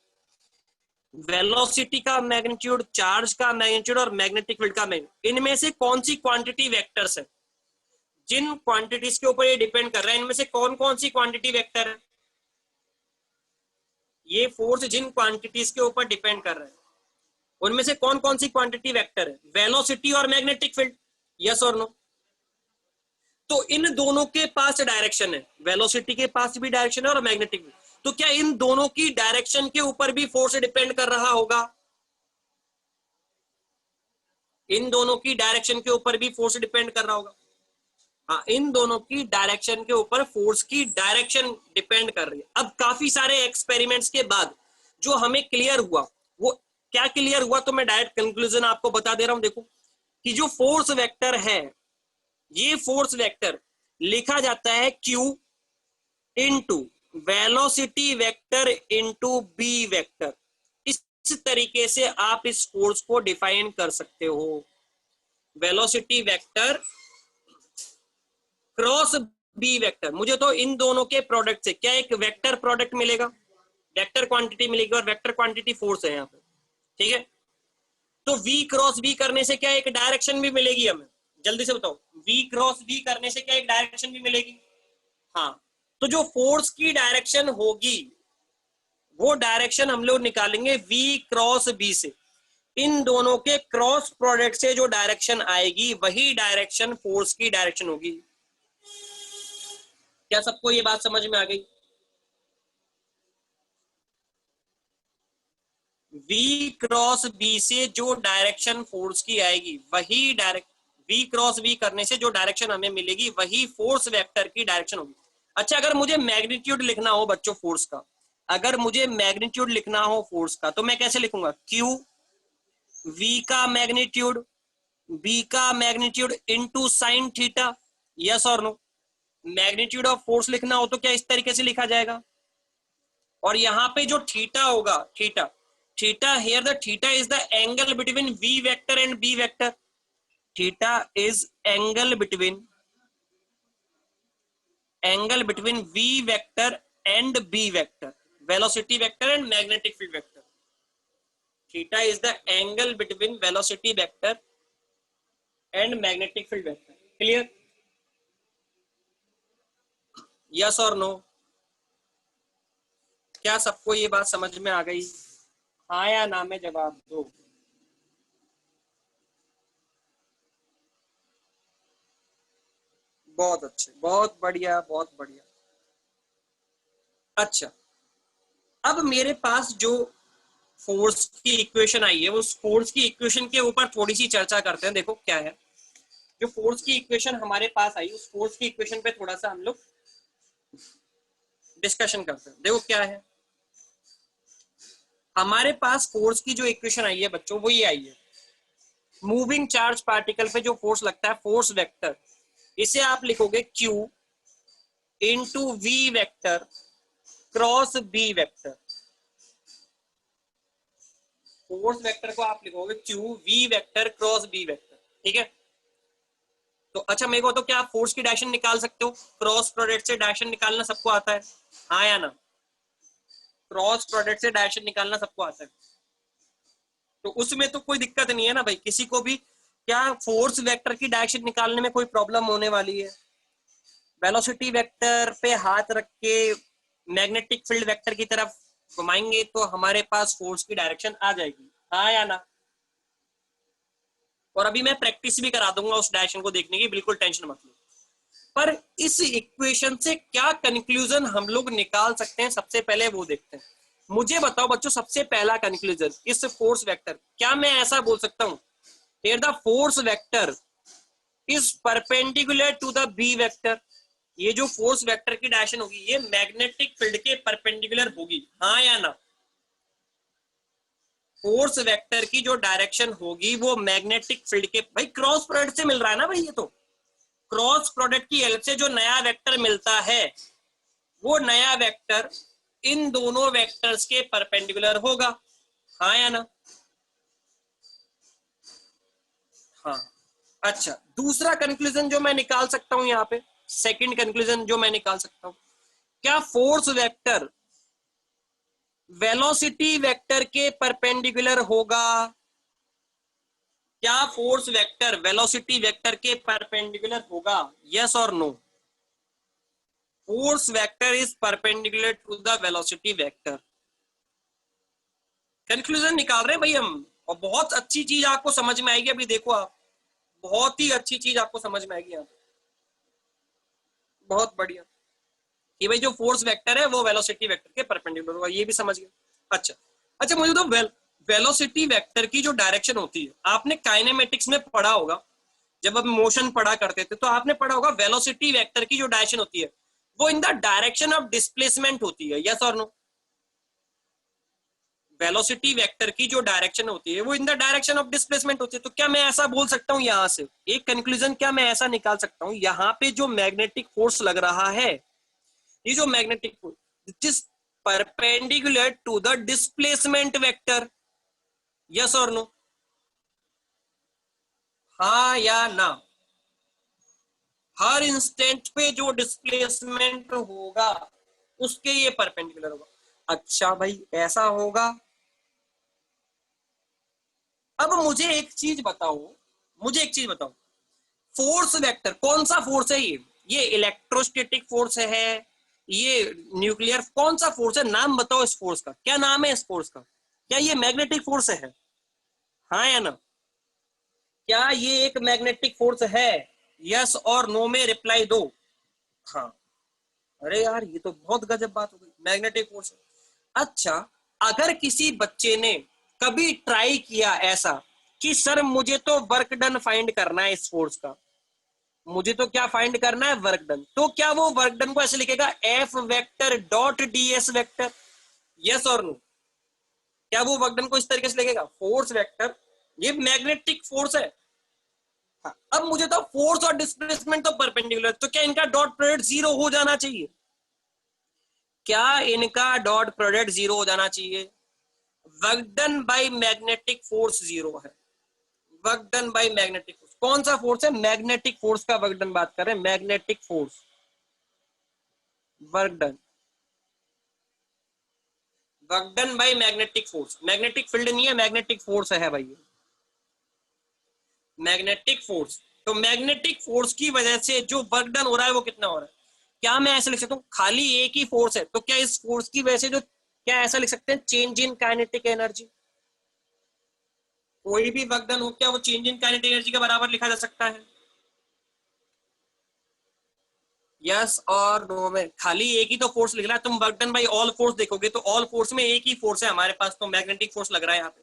वेलोसिटी का मैग्नीट्यूड, चार्ज का मैग्नीट्यूड और मैग्नेटिक फील्ड का मैग्नीट्यूड। इनमें से कौन सी क्वांटिटी वेक्टर्स है? जिन क्वांटिटीज के ऊपर ये डिपेंड कर रहा है, इनमें से कौन कौन सी क्वांटिटी वेक्टर है? ये फोर्स जिन क्वांटिटीज के ऊपर डिपेंड कर रहा है उनमें से कौन कौन सी क्वांटिटी वेक्टर है? वेलोसिटी और मैग्नेटिक फील्ड। यस और नो? तो इन दोनों के पास डायरेक्शन है, वेलोसिटी के पास भी डायरेक्शन है और मैग्नेटिक भी। तो क्या इन दोनों की डायरेक्शन के ऊपर भी फोर्स डिपेंड कर रहा होगा? इन दोनों की डायरेक्शन के ऊपर भी फोर्स डिपेंड कर रहा होगा। हाँ, इन दोनों की डायरेक्शन के ऊपर फोर्स की डायरेक्शन डिपेंड कर रही है। अब काफी सारे एक्सपेरिमेंट्स के बाद जो हमें क्लियर हुआ, वो क्या क्लियर हुआ, तो मैं डायरेक्ट कंक्लूजन आपको बता दे रहा हूं। देखो कि जो फोर्स वेक्टर है, ये फोर्स वेक्टर लिखा जाता है Q into velocity vector into B vector. इस तरीके से आप इस फोर्स को डिफाइन कर सकते हो। Velocity vector cross B vector. मुझे तो इन दोनों के प्रोडक्ट से क्या एक वेक्टर प्रोडक्ट मिलेगा, वेक्टर क्वांटिटी मिलेगी, और वेक्टर क्वांटिटी फोर्स है यहाँ पे। ठीक है, तो V क्रॉस V करने से क्या एक डायरेक्शन भी मिलेगी हमें? जल्दी से बताओ, V क्रॉस V करने से क्या एक डायरेक्शन भी मिलेगी? हाँ, तो जो फोर्स की डायरेक्शन होगी वो डायरेक्शन हम लोग निकालेंगे V क्रॉस B से। इन दोनों के क्रॉस प्रोडक्ट से जो डायरेक्शन आएगी वही डायरेक्शन फोर्स की डायरेक्शन होगी। क्या सबको ये बात समझ में आ गई? V क्रॉस B से जो डायरेक्शन फोर्स की आएगी वही डायरेक्ट V क्रॉस V करने से जो डायरेक्शन हमें मिलेगी वही फोर्स वेक्टर की डायरेक्शन होगी। अच्छा, अगर मुझे मैग्नीट्यूड लिखना हो बच्चों फोर्स का, अगर मुझे मैग्नीट्यूड लिखना हो फोर्स का, तो मैं कैसे लिखूंगा? Q V का मैग्नीट्यूड, B का magnitude into sine theta. Yes और नो? मैग्नीट्यूड ऑफ फोर्स लिखना हो तो क्या इस तरीके से लिखा जाएगा? और यहाँ पे जो थीटा होगा, theta, theta here the theta is the angle between V vector and B vector. Theta is angle between V vector and B vector, velocity vector and magnetic field vector. Theta is the angle between velocity vector and magnetic field vector. Clear? Yes और no? क्या सबको ये बात समझ में आ गई? हाँ या ना में जवाब दो। बहुत अच्छे, बहुत बढ़िया, बहुत बढ़िया। अच्छा, अब मेरे पास जो फोर्स की इक्वेशन आई है, उस फोर्स की इक्वेशन के ऊपर थोड़ी सी चर्चा करते हैं। देखो क्या है, जो फोर्स की इक्वेशन हमारे पास आई, उस फोर्स की इक्वेशन पे थोड़ा सा हम लोग डिस्कशन करते हैं। देखो क्या है, हमारे पास फोर्स की जो इक्वेशन आई है बच्चों, वो ये आई है। मूविंग चार्ज पार्टिकल पे जो फोर्स लगता है, फोर्स वेक्टर, इसे आप लिखोगे Q into V vector cross B vector. Force vector को आप लिखोगे Q V vector cross B vector. ठीक है, तो अच्छा मेरे को तो क्या आप फोर्स की डायरेक्शन निकाल सकते हो? क्रॉस प्रोडक्ट से डायरेक्शन निकालना सबको आता है, हाँ या ना? क्रॉस प्रोडक्ट से डायरेक्शन निकालना सबको आता है, तो उसमें तो कोई दिक्कत नहीं है ना भाई, किसी को भी। क्या फोर्स वेक्टर की डायरेक्शन निकालने में कोई प्रॉब्लम होने वाली है? वेलोसिटी वेक्टर पे हाथ रख के मैग्नेटिक फील्ड वेक्टर की तरफ घुमाएंगे तो हमारे पास फोर्स की डायरेक्शन आ जाएगी, हाँ या ना? और अभी मैं प्रैक्टिस भी करा दूंगा उस डायरेक्शन को देखने की, बिल्कुल टेंशन मत लो। पर इस इक्वेशन से क्या कंक्लूजन हम लोग निकाल सकते हैं, सबसे पहले वो देखते हैं। मुझे बताओ बच्चों, सबसे पहला कंक्लूजन इस फोर्स वेक्टर, क्या मैं ऐसा बोल सकता हूं, here the force vector is perpendicular to the B vector? ये जो फोर्स वेक्टर की डायरेक्शन होगी ये मैग्नेटिक फील्ड के परपेंडिकुलर होगी, हाँ या ना? फोर्स वेक्टर की जो डायरेक्शन होगी वो मैग्नेटिक फील्ड के, भाई क्रॉस प्रोडक्ट से मिल रहा है ना भाई, ये तो क्रॉस प्रोडक्ट की हेल्प से जो नया वेक्टर मिलता है वो नया वेक्टर इन दोनों वेक्टर्स के परपेंडिकुलर होगा, हाँ या ना? हाँ। अच्छा, दूसरा कंक्लूजन जो मैं निकाल सकता हूं यहाँ पे, सेकंड कंक्लूजन जो मैं निकाल सकता हूं, क्या फोर्स वेक्टर वेलोसिटी वेक्टर के परपेंडिकुलर होगा? क्या फोर्स वेक्टर वेलोसिटी वेक्टर के परपेंडिकुलर होगा? यस और no? Force vector is perpendicular to the velocity vector. Conclusion निकाल रहे हैं भाई हम, और बहुत अच्छी चीज आपको समझ में आएगी, अभी देखो आप, बहुत ही अच्छी चीज आपको समझ में आएगी यहाँ पे, बहुत बढ़िया, कि भाई जो फोर्स वेक्टर है वो वेलोसिटी वेक्टर के परपेंडिकुलर होगा, ये भी समझ गए। अच्छा अच्छा, मुझे तो वेलोसिटी वेक्टर की जो डायरेक्शन होती है, आपने काइनेमेटिक्स में पढ़ा होगा, जब हम मोशन पढ़ा करते थे तो आपने पढ़ा होगा वेलोसिटी वेक्टर की जो डायरेक्शन होती है वो in the direction of displacement होती है, यस और नो? वेलोसिटी वेक्टर की जो डायरेक्शन होती है वो in the direction of displacement होती है। तो क्या मैं ऐसा बोल सकता हूं यहां से एक कंक्लूजन, क्या मैं ऐसा निकाल सकता हूं, यहाँ पे जो मैग्नेटिक फोर्स लग रहा है, ये जो magnetic force which is perpendicular to the displacement vector, yes और नो? हाँ या ना? हर इंस्टेंट पे जो डिस्प्लेसमेंट होगा उसके ये परपेंडिकुलर होगा। अच्छा भाई ऐसा होगा। अब मुझे एक चीज बताओ, फोर्स वेक्टर कौन सा फोर्स है ये इलेक्ट्रोस्टैटिक फोर्स है, ये न्यूक्लियर, कौन सा फोर्स है? नाम बताओ इस फोर्स का, क्या नाम है इस फोर्स का? क्या ये मैग्नेटिक फोर्स है? हाँ या ना? क्या ये एक मैग्नेटिक फोर्स है? यस और नो में रिप्लाई दो। हाँ। अरे यार ये तो बहुत गजब बात हो गई, मैग्नेटिक फोर्स। अच्छा, अगर किसी बच्चे ने कभी ट्राई किया ऐसा कि सर मुझे तो वर्क डन फाइंड करना है इस फोर्स का, मुझे तो क्या फाइंड करना है, वर्क डन, तो क्या वो वर्क डन को ऐसे लिखेगा, F vector dot DS vector, yes और नो? क्या वो वर्क डन को इस तरीके से लिखेगा, फोर्स वेक्टर, ये मैग्नेटिक फोर्स है। हाँ, अब मुझे तो फोर्स और डिस्प्लेसमेंट तो परपेंडिकुलर, तो क्या इनका डॉट प्रोडक्ट जीरो हो जाना चाहिए? क्या इनका डॉट प्रोडक्ट जीरो हो जाना चाहिए? Work done by magnetic force zero है। Work done by magnetic force कौन सा फोर्स है? मैग्नेटिक फोर्स का वर्क डन बात कर रहे हैं, magnetic force work done, work done by magnetic force, magnetic field नहीं है, मैग्नेटिक फोर्स है भाई, मैग्नेटिक फोर्स। तो मैग्नेटिक फोर्स की वजह से जो वर्क डन हो रहा है वो कितना हो रहा है? क्या मैं ऐसे लिख सकता हूँ खाली एक ही फोर्स है, तो क्या इस फोर्स की वजह से जो, क्या ऐसा लिख सकते हैं चेंज इन काइनेटिक एनर्जी? कोई भी वर्क डन हो क्या वो चेंज इन काइनेटिक एनर्जी के बराबर लिखा जा सकता है? यस और नो में खाली एक ही तो फोर्स लिख रहा है, तुम work done by all force देखोगे तो ऑल फोर्स में एक ही फोर्स है हमारे पास, तो मैग्नेटिक फोर्स लग रहा है यहाँ पे,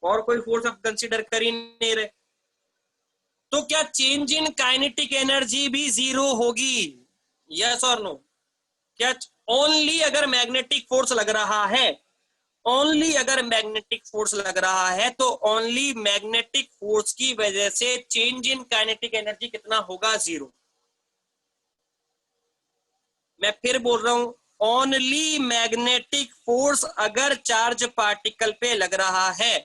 और कोई फोर्स आप कंसीडर कर ही नहीं रहे। तो क्या चेंज इन काइनेटिक एनर्जी भी जीरो होगी? यस और नो? क्या ओनली अगर मैग्नेटिक फोर्स लग रहा है, ओनली अगर मैग्नेटिक फोर्स लग रहा है तो ओनली मैग्नेटिक फोर्स की वजह से चेंज इन काइनेटिक एनर्जी कितना होगा? जीरो। मैं फिर बोल रहा हूं, ओनली मैग्नेटिक फोर्स अगर चार्ज पार्टिकल पे लग रहा है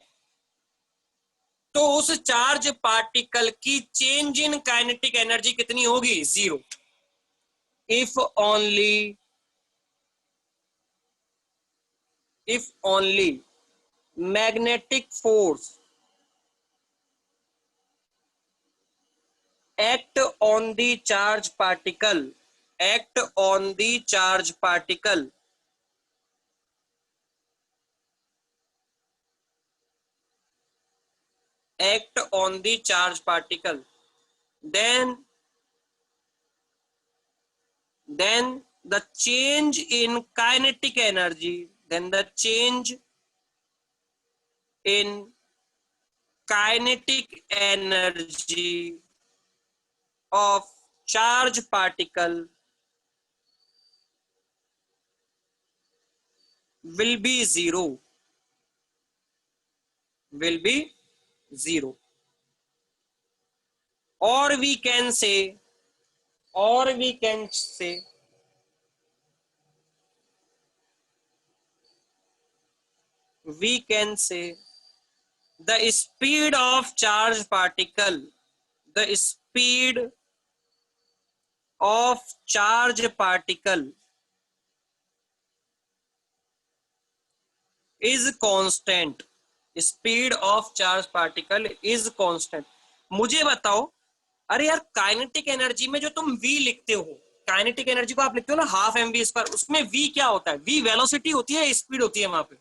तो उस चार्ज पार्टिकल की चेंज इन काइनेटिक एनर्जी कितनी होगी? Zero. If only, if only magnetic force act on the charge particle, act on the charge particle, act on the charge particle, then the change in kinetic energy, then the change in kinetic energy of charge particle will be zero. will be 0, or we can say, we can say the speed of charge particle, the speed of charge particle is constant, speed of charge particle is constant. मुझे बताओ, अरे यार kinetic energy में जो तुम v लिखते हो, kinetic energy को आप लिखते हो ना हाफ एम वी स्क्वायर, उसमें v क्या होता है? v वेलोसिटी होती है, स्पीड होती है? वहां पे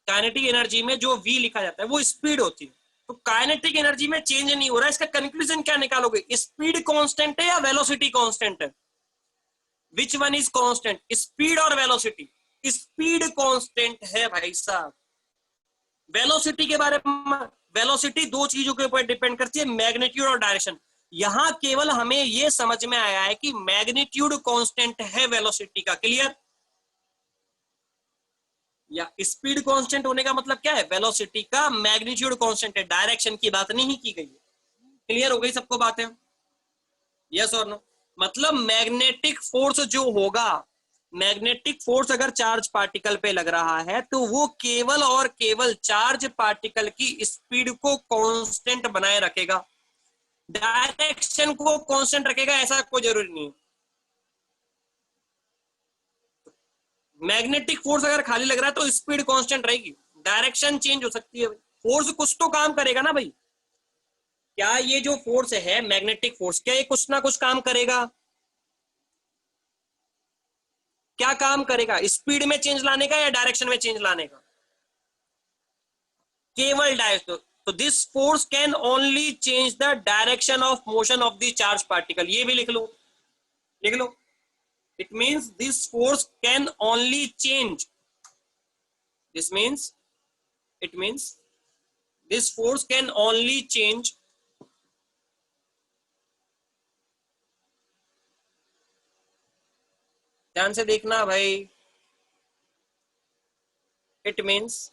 काइनेटिक एनर्जी में जो v लिखा जाता है वो स्पीड होती है। तो काइनेटिक एनर्जी में चेंज नहीं हो रहा है, इसका कंक्लूजन क्या निकालोगे? स्पीड कांस्टेंट है या वेलोसिटी कांस्टेंट है? Which one is constant, speed और वेलोसिटी? स्पीड कांस्टेंट है भाई साहब। वेलोसिटी के बारे में, वेलोसिटी दो चीजों के ऊपर डिपेंड करती है, मैग्नीट्यूड और डायरेक्शन। यहां केवल हमें यह समझ में आया है कि मैग्नीट्यूड कांस्टेंट है वेलोसिटी का। क्लियर? या स्पीड कांस्टेंट होने का मतलब क्या है? वेलोसिटी का मैग्नीट्यूड कांस्टेंट है, डायरेक्शन की बात नहीं की गई है। क्लियर हो गई सबको बातें? यस और नो? मतलब मैग्नेटिक फोर्स जो होगा, मैग्नेटिक फोर्स अगर चार्ज पार्टिकल पे लग रहा है तो वो केवल और केवल चार्ज पार्टिकल की स्पीड को कांस्टेंट बनाए रखेगा, डायरेक्शन को कांस्टेंट रखेगा ऐसा कोई जरूरी नहीं है। मैग्नेटिक फोर्स अगर खाली लग रहा है तो स्पीड कांस्टेंट रहेगी, डायरेक्शन चेंज हो सकती है। फोर्स कुछ तो काम करेगा ना भाई। क्या ये जो फोर्स है मैग्नेटिक फोर्स, क्या ये कुछ ना कुछ काम करेगा? क्या काम करेगा? स्पीड में चेंज लाने का या डायरेक्शन में चेंज लाने का? केवल डायरेक्शन। तो this force can only change the direction of motion of the charge particle. ये भी लिख लो, लिख लो। It means this force can only change, this means, it means this force can only change ध्यान से देखना भाई। It means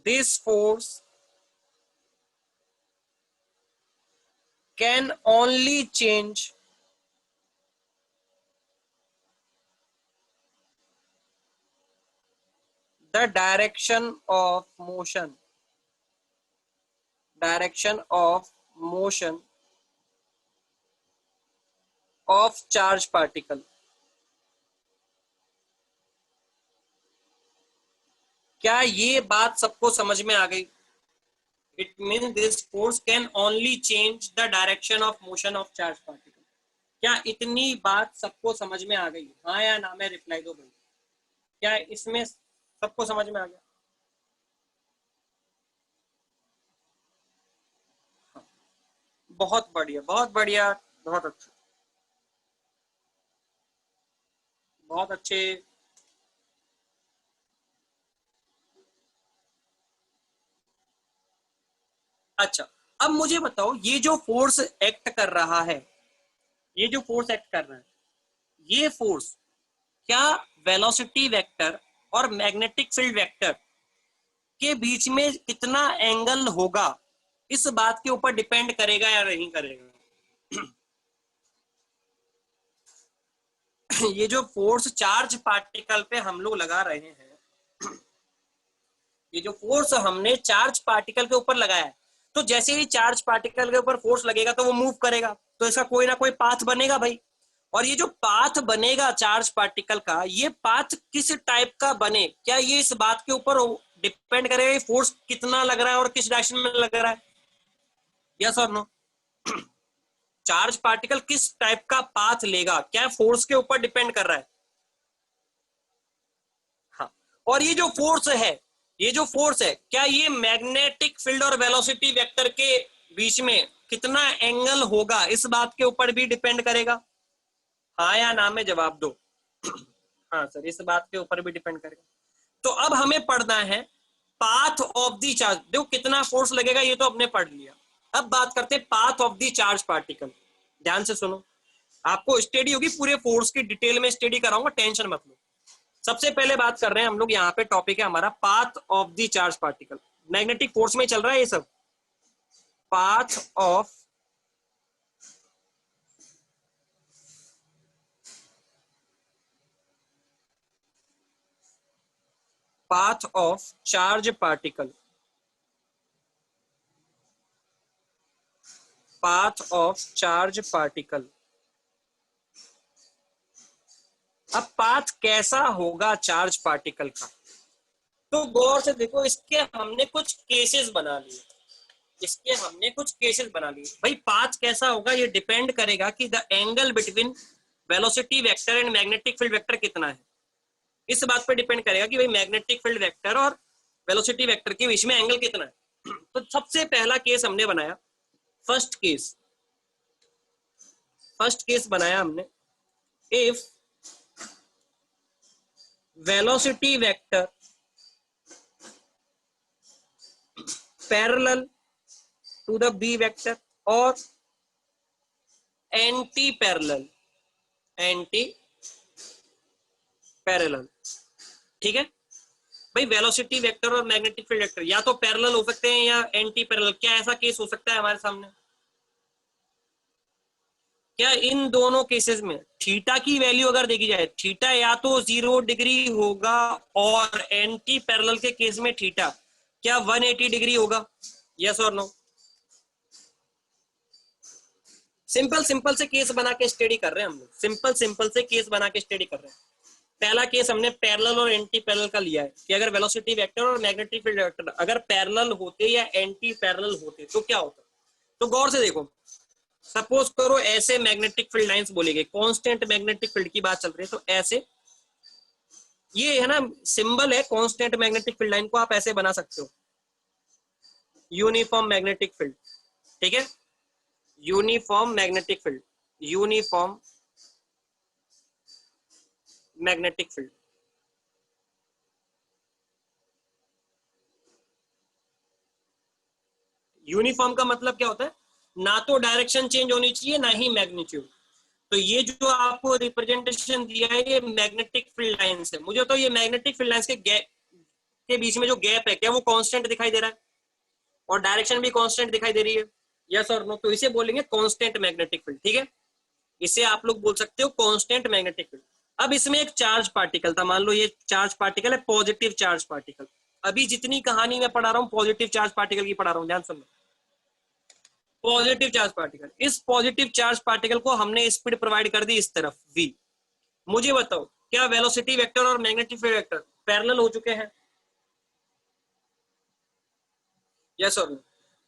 this force can only change the direction of motion, direction of motion of charge particle। क्या ये बात सबको समझ में आ गई? It mean this force can only change the direction of motion of charge particle. क्या इतनी बात सबको समझ में आ गई? हाँ या ना में रिप्लाई दो भाई। क्या इसमें सबको समझ में आ गया? बहुत बढ़िया, बहुत बढ़िया, बहुत अच्छा, बहुत अच्छे। अच्छा, अब मुझे बताओ, ये जो फोर्स एक्ट कर रहा है, ये जो फोर्स एक्ट कर रहा है, ये फोर्स क्या वेलोसिटी वेक्टर और मैग्नेटिक फील्ड वेक्टर के बीच में कितना एंगल होगा, इस बात के ऊपर डिपेंड करेगा या नहीं करेगा? ये जो फोर्स चार्ज पार्टिकल पे हम लोग लगा रहे हैं, ये जो फोर्स हमने चार्ज पार्टिकल के ऊपर लगाया है, तो जैसे ही चार्ज पार्टिकल के ऊपर फोर्स लगेगा तो वो मूव करेगा, तो इसका कोई ना कोई पाथ बनेगा भाई। और ये जो पाथ बनेगा चार्ज पार्टिकल का, ये पाथ किस टाइप का बने, क्या ये इस बात के ऊपर डिपेंड करेगा फोर्स कितना लग रहा है और किस डायरेक्शन में लग रहा है? यस और नो? चार्ज पार्टिकल किस टाइप का पाथ लेगा, क्या फोर्स के ऊपर डिपेंड कर रहा है? हाँ। और ये जो फोर्स है, ये जो फोर्स है, क्या ये मैग्नेटिक फील्ड और वेलोसिटी वेक्टर के बीच में कितना एंगल होगा, इस बात के ऊपर भी डिपेंड करेगा? हाँ या ना में जवाब दो। हाँ सर, इस बात के ऊपर भी डिपेंड करेगा। तो अब हमें पढ़ना है पाथ ऑफ द चार्ज। देखो कितना फोर्स लगेगा ये तो हमने पढ़ लिया, अब बात करते हैं path of the charge particle. ध्यान से सुनो, आपको स्टडी होगी, पूरे फोर्स की डिटेल में स्टडी कराऊंगा, टेंशन मत लो। सबसे पहले बात कर रहे हैं हम लोग, यहाँ पे टॉपिक है हमारा path of the charge particle. Magnetic force में चल रहा है ये सब। Path of charge particle, path of charge particle. अब पाथ कैसा होगा चार्ज पार्टिकल का, तो गौर से देखो, इसके हमने कुछ केसेस बना लिए। भाई पाथ कैसा होगा ये डिपेंड करेगा कि the angle between velocity vector and magnetic field vector कितना है। इस बात पर डिपेंड करेगा कि भाई मैग्नेटिक फील्ड वेक्टर और वेलोसिटी वेक्टर के बीच में एंगल कितना है। तो सबसे पहला केस हमने बनाया, फर्स्ट केस बनाया हमने, if velocity vector parallel to the B vector और एंटी पैरेलल। ठीक है भाई, वेलोसिटी वेक्टर और मैग्नेटिक फील्ड वेक्टर या तो पैरेलल हो सकते हैं या एंटी पैरेलल। क्या ऐसा केस हो सकता है हमारे सामने? क्या इन दोनों केसेस में थीटा की वैल्यू अगर देखी जाए, थीटा या तो 0 डिग्री होगा और एंटी पैरेलल के केस में थीटा क्या 180 डिग्री होगा? यस और नो? सिंपल से केस बना के स्टडी कर रहे हैं हम लोग। सिंपल से केस बना के स्टडी कर रहे हैं। पहला केस हमने पैरेलल और एंटी पैरेलल का लिया है कि अगर वेलोसिटी वेक्टर और मैग्नेटिक फील्ड वेक्टर अगर पैरेलल होते या एंटी पैरेलल होते तो क्या होता। तो गौर से देखो, सपोज करो ऐसे मैग्नेटिक फील्ड लाइंस बोली गई, कांस्टेंट मैग्नेटिक फील्ड की बात चल रही है, तो ऐसे ये है ना सिंबल है कांस्टेंट मैग्नेटिक फील्ड लाइन को आप ऐसे बना सकते हो, यूनिफॉर्म मैग्नेटिक फील्ड। ठीक है, uniform magnetic field, uniform magnetic field. Uniform का मतलब क्या होता है? ना तो डायरेक्शन चेंज होनी चाहिए ना ही मैग्नीट्यूड। तो ये जो आपको रिप्रेजेंटेशन दिया है ये मैग्नेटिक फील्ड लाइंस है। मुझे तो ये मैग्नेटिक फील्ड लाइंस के बीच में जो गैप है क्या वो कांस्टेंट दिखाई दे रहा है और डायरेक्शन भी कांस्टेंट दिखाई दे रही है? यस और नो? तो इसे बोलेंगे कांस्टेंट मैग्नेटिक फील्ड। ठीक है, इसे आप लोग बोल सकते हो कांस्टेंट मैग्नेटिक फील्ड। अब इसमें एक चार्ज पार्टिकल था, मान लो ये चार्ज पार्टिकल है, पॉजिटिव चार्ज पार्टिकल। अभी जितनी कहानी मैं पढ़ा रहा हूँ पॉजिटिव चार्ज पार्टिकल की पढ़ा रहा हूँ, ध्यान सुनना। पॉजिटिव चार्ज पार्टिकल, इस पॉजिटिव चार्ज पार्टिकल को हमने स्पीड प्रोवाइड कर दी इस तरफ v। मुझे बताओ क्या वेलोसिटी वेक्टर और मैग्नेटिक फील्ड वेक्टर पैरेलल हो चुके हैं? यस और नो?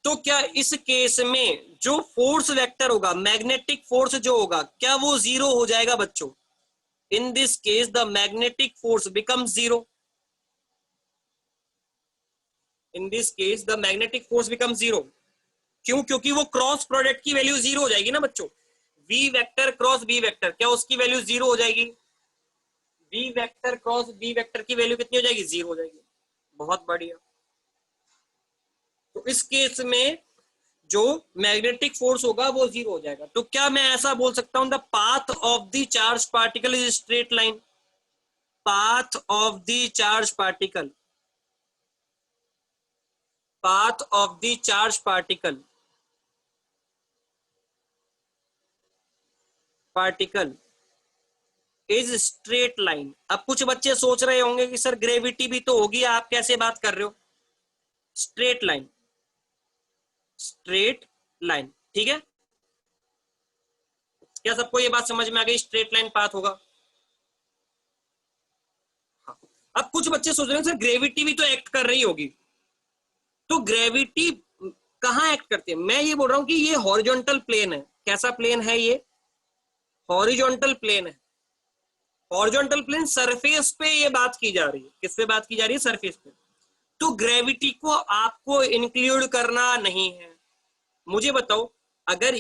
तो क्या इस केस में जो फोर्स वेक्टर होगा, मैग्नेटिक फोर्स जो होगा, क्या वो जीरो हो जाएगा बच्चों? In this case the magnetic force becomes zero. In this case the magnetic force becomes zero. क्यों? क्योंकि वो क्रॉस प्रोडक्ट की वैल्यू जीरो हो जाएगी ना बच्चों। V vector cross B vector, क्या उसकी वैल्यू जीरो हो जाएगी? V vector cross B vector की वैल्यू कितनी हो जाएगी? जीरो हो जाएगी। बहुत बढ़िया। तो इस केस में जो मैग्नेटिक फोर्स होगा वो जीरो हो जाएगा। तो क्या मैं ऐसा बोल सकता हूं the path of the charge particle is straight line? Path of the charge particle, path of the charge particle is straight line. अब कुछ बच्चे सोच रहे होंगे कि सर ग्रेविटी भी तो होगी, आप कैसे बात कर रहे हो? Straight line, straight line. ठीक है, क्या सबको ये बात समझ में आ गई? स्ट्रेट लाइन पाथ होगा। हाँ। अब कुछ बच्चे सोच रहे हैं सर ग्रेविटी भी तो एक्ट कर रही होगी, तो ग्रेविटी कहां एक्ट करती है? मैं ये बोल रहा हूं कि ये हॉरिजॉन्टल प्लेन है। कैसा प्लेन है ये? हॉरिजॉन्टल प्लेन है। हॉरिजॉन्टल प्लेन सरफेस पे ये बात की जा रही है। किस पे बात की जा रही है? सरफेस पे। तो ग्रेविटी को आपको इंक्लूड करना नहीं है। मुझे बताओ, अगर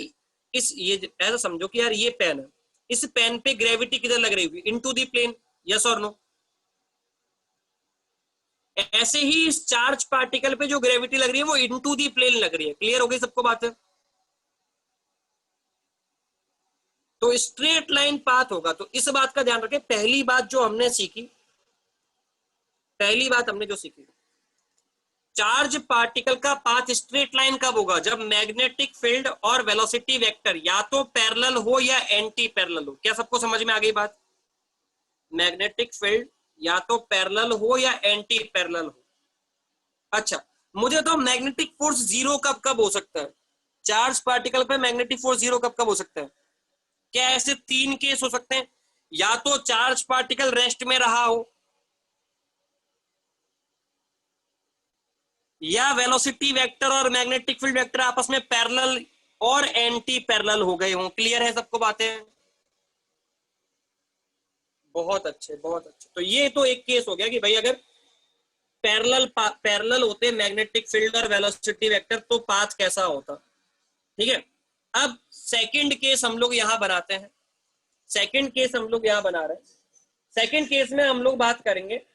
इस ये ऐसा समझो कि यार ये पेन है, इस पेन पे ग्रेविटी किधर लग रही होगी? Into the plane. यस और नो? ऐसे ही इस चार्ज पार्टिकल पे जो ग्रेविटी लग रही है वो इनटू द प्लेन लग रही है। क्लियर हो गई सबको बात? है तो स्ट्रेट लाइन पाथ होगा। तो इस बात का ध्यान रखें। पहली बात जो हमने सीखी पहली बात हमने जो सीखी, चार्ज पार्टिकल का पाथ स्ट्रेट लाइन कब होगा? जब मैग्नेटिक फील्ड और वेलोसिटी वेक्टर या तो पैरेलल हो या एंटी पैरेलल हो। क्या सबको समझ में आ गई बात? मैग्नेटिक फील्ड या तो पैरेलल हो या एंटी पैरेलल हो। अच्छा, मुझे तो मैग्नेटिक फोर्स जीरो कब कब हो सकता है? चार्ज पार्टिकल पे मैग्नेटिक फोर्स जीरो कब कब हो सकता है? क्या ऐसे तीन केस हो सकते हैं? या तो चार्ज पार्टिकल रेस्ट में रहा हो, या वेलोसिटी वेक्टर और मैग्नेटिक फील्ड वेक्टर आपस में पैरेलल और एंटी पैरेलल हो गए हों। क्लियर है सबको बातें? बहुत अच्छे, बहुत अच्छे। तो ये तो एक केस हो गया कि भाई अगर पैरेलल होते मैग्नेटिक फील्ड और वेलोसिटी वेक्टर तो पाथ कैसा होता। ठीक है, अब सेकंड केस हम लोग यहां बनाते हैं। सेकंड केस हम लोग यहां बना रहे हैं। सेकंड केस में हम लोग बात करेंगे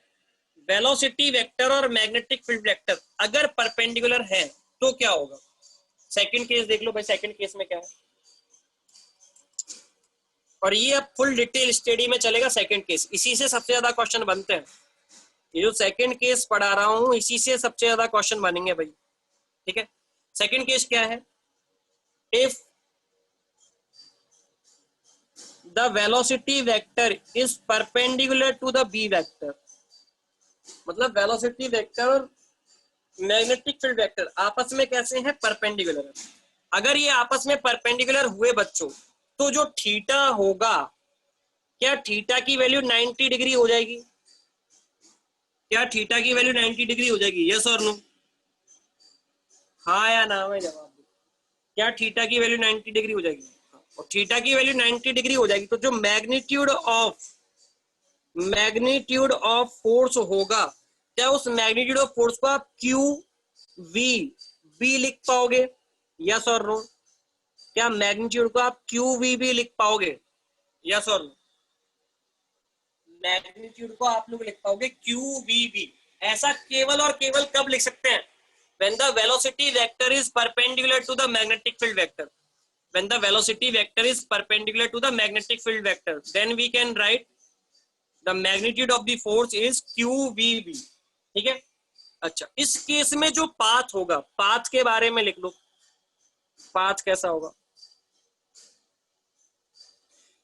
वेलोसिटी वेक्टर और मैग्नेटिक फील्ड वेक्टर अगर परपेंडिकुलर है तो क्या होगा। सेकंड केस देख लो भाई, सेकंड केस में क्या है, और ये अब फुल डिटेल स्टडी में चलेगा। सेकंड केस, इसी से सबसे ज्यादा क्वेश्चन बनते हैं। ये जो सेकंड केस पढ़ा रहा हूं इसी से सबसे ज्यादा क्वेश्चन बनेंगे भाई। ठीक है, सेकंड केस क्या है? If the velocity vector is perpendicular to the B vector, मतलब वेलोसिटी वेक्टर और मैग्नेटिक फील्ड वेक्टर आपस में कैसे हैं? परपेंडिकुलर है। अगर ये आपस में परपेंडिकुलर हुए बच्चों तो जो थीटा होगा, क्या थीटा की वैल्यू 90 डिग्री हो जाएगी? क्या थीटा की वैल्यू 90 डिग्री हो जाएगी? यस और नो? हाँ या ना में जवाब दो। क्या थीटा की वैल्यू 90 डिग्री हो जाएगी? और थीटा की वैल्यू 90 डिग्री हो जाएगी तो जो मैग्नीट्यूड ऑफ फोर्स होगा, क्या उस मैग्नीट्यूड ऑफ फोर्स को आप क्यू वी बी लिख पाओगे? यस और नो? क्या मैग्नीट्यूड को आप क्यू वी बी लिख पाओगे? यस और नो? मैग्नीट्यूड को आप लोग लिख पाओगे क्यू वी बी। ऐसा केवल और केवल कब लिख सकते हैं? when the velocity vector is perpendicular to the magnetic field vector. When the velocity vector is perpendicular to the magnetic field vector, then we can write the magnitude of the force is qvb. ठीक है, अच्छा इस case में जो path होगा, path के बारे में लिख लो। पाथ कैसा होगा?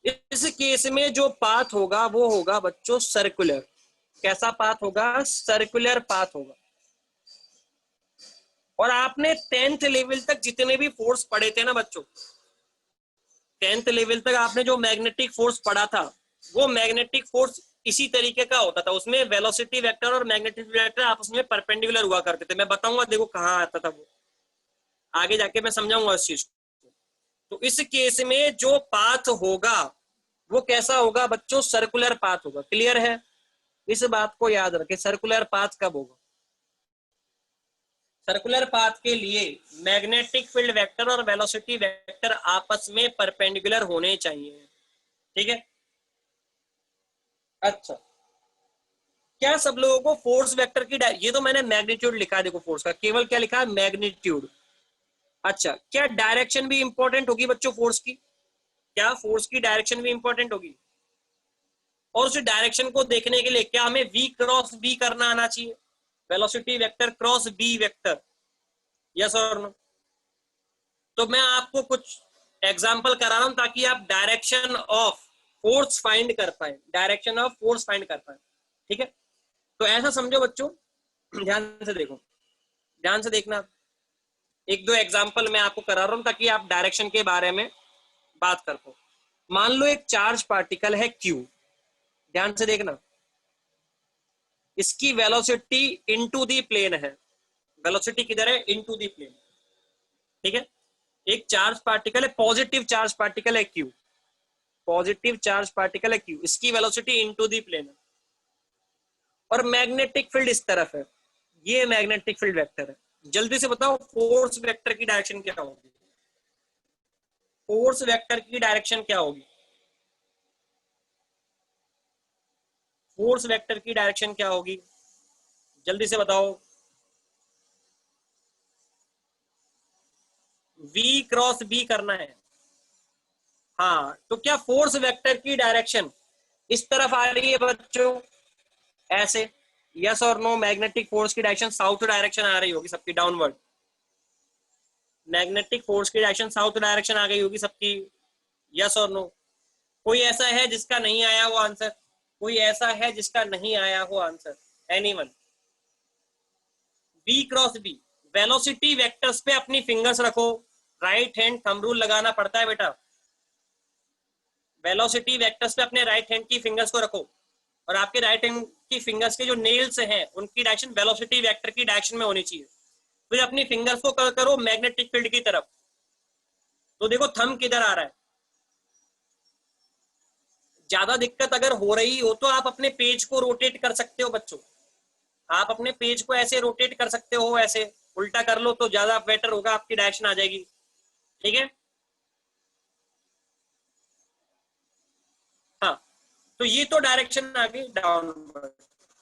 इस केस में जो पाथ होगा वो होगा बच्चों सर्कुलर। कैसा पाथ होगा? सर्कुलर पाथ होगा। और आपने 10th लेवल तक जितने भी फोर्स पढ़े थे ना बच्चों, 10th लेवल तक आपने जो मैग्नेटिक फोर्स पढ़ा था वो मैग्नेटिक फोर्स इसी तरीके का होता था। उसमें वेलोसिटी वेक्टर और मैग्नेटिक वेक्टर आपस में परपेंडिकुलर हुआ करते थे। मैं बताऊंगा देखो कहाँ आता था वो, आगे जाके मैं समझाऊंगा इस चीज को। तो इस केस में जो पाथ होगा वो कैसा होगा बच्चों? सर्कुलर पाथ होगा। क्लियर है? इस बात को याद रखें, सर्कुलर पाथ कब होगा? सर्कुलर पाथ के लिए मैग्नेटिक फील्ड वेक्टर और वेलोसिटी वेक्टर आपस में परपेंडिकुलर होने चाहिए। ठीक है, अच्छा क्या सब लोगों को फोर्स वेक्टर की ये तो मैंने मैग्नीट्यूड लिखा है, देखो फोर्स का केवल क्या लिखा है? मैग्नीट्यूड। अच्छा, क्या डायरेक्शन भी इंपॉर्टेंट होगी बच्चों फोर्स की? क्या फोर्स की डायरेक्शन भी इंपॉर्टेंट होगी? और उस डायरेक्शन को देखने के लिए क्या हमें v क्रॉस b करना आना चाहिए? Velocity vector cross b vector. Yes और नो? तो मैं आपको कुछ एग्जांपल करा रहा हूं ताकि आप डायरेक्शन ऑफ फोर्स फाइंड कर पाए, डायरेक्शन ऑफ फोर्स फाइंड कर पाए। ठीक है, तो ऐसा समझो बच्चों, ध्यान से देखो, ध्यान से देखना। एक दो एग्जांपल मैं आपको करा रहा हूं ताकि आप डायरेक्शन के बारे में बात कर पाओ। मान लो एक चार्ज पार्टिकल है Q, ध्यान से देखना, इसकी वेलोसिटी इनटू दी प्लेन है। वेलोसिटी किधर है? Into the plane. ठीक है, एक चार्ज पार्टिकल है, पॉजिटिव चार्ज पार्टिकल है Q, पॉजिटिव चार्ज पार्टिकल है Q, इसकी वेलोसिटी इनटू दी प्लेन है। और मैग्नेटिक फील्ड इस तरफ है, ये मैग्नेटिक फील्ड वेक्टर है। जल्दी से बताओ फोर्स वेक्टर की डायरेक्शन क्या होगी? फोर्स वेक्टर की डायरेक्शन क्या होगी? फोर्स वेक्टर की डायरेक्शन क्या होगी? जल्दी से बताओ। v क्रॉस b करना है। हाँ, तो क्या फोर्स वेक्टर की डायरेक्शन इस तरफ आ रही है बच्चों? ऐसे यस और नो, मैग्नेटिक फोर्स की डायरेक्शन साउथ डायरेक्शन आ रही होगी सबकी, डाउनवर्ड। मैग्नेटिक फोर्स की डायरेक्शन साउथ डायरेक्शन आ गई होगी सबकी, यस और नो। कोई ऐसा है जिसका नहीं आया हो आंसर? कोई ऐसा है जिसका नहीं आया हो answer? Anyone? B cross B, velocity vectors पे अपनी फिंगर्स रखो, राइट हैंड थंब रूल लगाना पड़ता है बेटा। वेलोसिटी वेक्टर्स पे अपने राइट हैंड की फिंगर्स को रखो, और आपके राइट हैंड की फिंगर्स के जो नेल्स हैं उनकी डायरेक्शन वेलोसिटी वेक्टर की डायरेक्शन में होनी चाहिए। फिर अपनी फिंगर्स को करो मैग्नेटिक फील्ड की तरफ। तो देखो थंब किधर आ रहा है। ज्यादा दिक्कत अगर हो रही हो तो आप अपने पेज को रोटेट कर सकते हो बच्चों, आप अपने पेज को ऐसे रोटेट कर सकते हो, ऐसे उल्टा कर लो तो ज्यादा बेटर होगा, आपकी डायरेक्शन आ जाएगी। ठीक है, हाँ, तो ये तो डायरेक्शन आ गई डाउनवर्ड।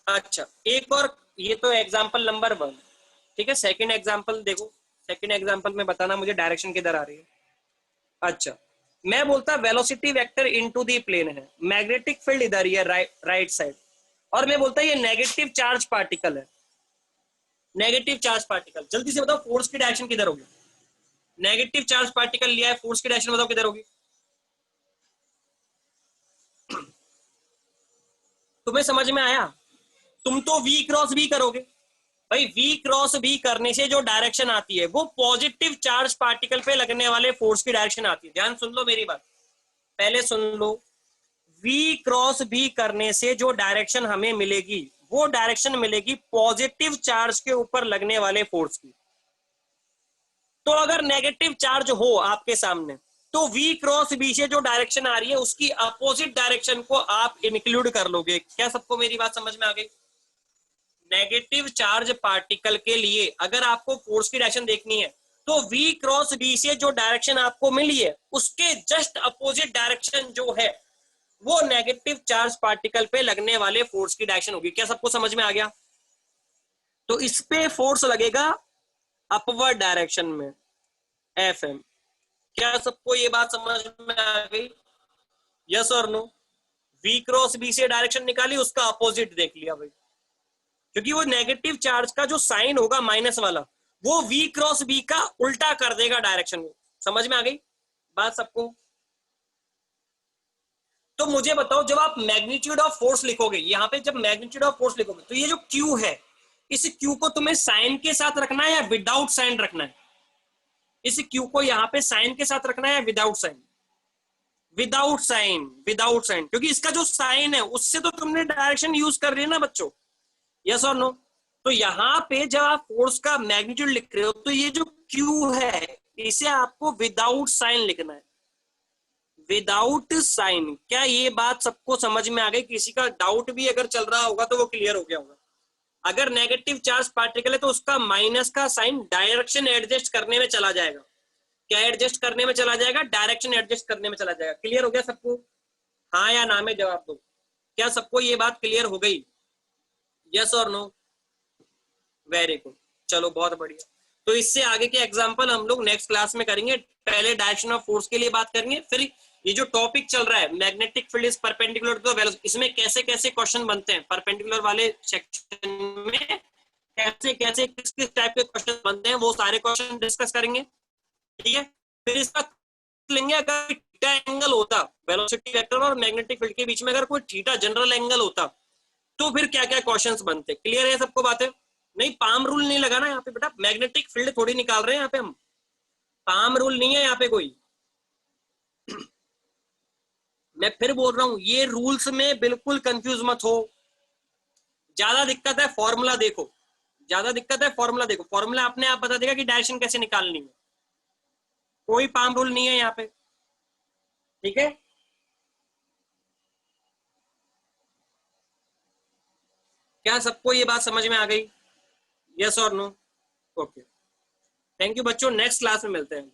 अच्छा, एक और, ये तो एग्जांपल नंबर 1। ठीक है, सेकंड एग्जांपल देखो, सेकंड एग्जांपल में बताना मुझे डायरेक्शन किधर आ रही है। अच्छा, मैं बोलता velocity vector into the plane है, मैग्नेटिक फील्ड इधर ही है, राइट साइड, और मैं बोलता ये नेगेटिव चार्ज पार्टिकल है, नेगेटिव चार्ज पार्टिकल। जल्दी से बताओ फोर्स की डायरेक्शन किधर होगी? नेगेटिव चार्ज पार्टिकल लिया है, फोर्स की डायरेक्शन बताओ किधर होगी? तुम्हें समझ में आया? तुम तो वी क्रॉस वी करोगे भाई, वी क्रॉस वी करने से जो डायरेक्शन आती है वो पॉजिटिव चार्ज पार्टिकल पे लगने वाले फोर्स की डायरेक्शन आती है। ध्यान सुन लो मेरी बात, पहले सुन लो। वी क्रॉस वी करने से जो डायरेक्शन हमें मिलेगी वो डायरेक्शन मिलेगी पॉजिटिव चार्ज के ऊपर लगने वाले फोर्स की। तो अगर नेगेटिव चार्ज हो आपके सामने तो वी क्रॉस बी से जो डायरेक्शन आ रही है उसकी अपोजिट डायरेक्शन को आप इंक्लूड कर लोगे। क्या सबको मेरी बात समझ में आ गई? नेगेटिव चार्ज पार्टिकल के लिए अगर आपको फोर्स की डायरेक्शन देखनी है तो वी क्रॉस बी से जो डायरेक्शन आपको मिली है उसके जस्ट अपोजिट डायरेक्शन जो है वो नेगेटिव चार्ज पार्टिकल पे लगने वाले फोर्स की डायरेक्शन होगी। क्या सबको समझ में आ गया? तो इस पे फोर्स लगेगा अपवर्ड डायरेक्शन में, एफ एम। क्या सबको ये बात समझ में आ गई? यस और नो? वी क्रॉस बी से डायरेक्शन निकाली, उसका अपोजिट देख लिया भाई, क्योंकि वो नेगेटिव चार्ज का जो साइन होगा माइनस वाला वो वी क्रॉस बी का उल्टा कर देगा डायरेक्शन को। समझ में आ गई बात सबको? तो मुझे बताओ, जब आप मैग्नीट्यूड ऑफ फोर्स लिखोगे, यहाँ पे जब मैग्नीट्यूड ऑफ फोर्स लिखोगे तो ये जो क्यू है, इस क्यू को तुम्हें साइन के साथ रखना है या विदाउट साइन रखना है? इस क्यू को यहाँ पे साइन के साथ रखना है या without sign? Without sign, without sign, क्योंकि इसका जो साइन है उससे तो तुमने डायरेक्शन यूज कर रही है ना बच्चों। यस और नो? तो यहाँ पे जब आप फोर्स का मैग्नीट्यूड लिख रहे हो तो ये जो क्यू है इसे आपको विदाउट साइन लिखना है, विदाउट साइन। क्या ये बात सबको समझ में आ गई? किसी का डाउट भी अगर चल रहा होगा तो वो क्लियर हो गया होगा। अगर नेगेटिव चार्ज पार्टिकल है तो उसका माइनस का साइन डायरेक्शन एडजस्ट करने में चला जाएगा। क्या एडजस्ट करने में चला जाएगा? डायरेक्शन एडजस्ट करने में चला जाएगा। क्लियर हो गया सबको? हाँ या ना में जवाब दो। क्या सबको ये बात क्लियर हो गई? यस और नो? वेरी गुड, चलो बहुत बढ़िया। तो इससे आगे के एग्जांपल हम लोग नेक्स्ट क्लास में करेंगे। पहले डायरेक्शन ऑफ फोर्स के लिए बात करेंगे, फिर ये जो टॉपिक चल रहा है magnetic field is perpendicular to the velocity, इसमें कैसे कैसे क्वेश्चन बनते हैं परपेंडिकुलर वाले सेक्शन में, कैसे कैसे किस किस टाइप के क्वेश्चन बनते हैं वो सारे क्वेश्चन डिस्कस करेंगे। ठीक है, फिर इसका लेंगे, अगर थीटा एंगल होता वेलोसिटी वेक्टर और मैग्नेटिक फील्ड के बीच में, अगर कोई थीटा जनरल एंगल होता तो फिर क्या क्या क्वेश्चंस बनते। क्लियर है सबको बातें? नहीं, पाम रूल नहीं लगाना यहाँ पे बेटा, मैग्नेटिक फील्ड थोड़ी निकाल रहे हैं यहाँ पे हम, पाम रूल नहीं है यहाँ पे कोई। मैं फिर बोल रहा हूँ, ये रूल्स में बिल्कुल कंफ्यूज मत हो। ज्यादा दिक्कत है फॉर्मूला देखो, ज्यादा दिक्कत है फॉर्मूला देखो, फॉर्मूला अपने आप बता देगा कि डायरेक्शन कैसे निकालनी है। कोई पाम रूल नहीं है यहाँ पे। ठीक है, क्या सबको ये बात समझ में आ गई? यस और नो? ओके, थैंक यू बच्चों, नेक्स्ट क्लास में मिलते हैं।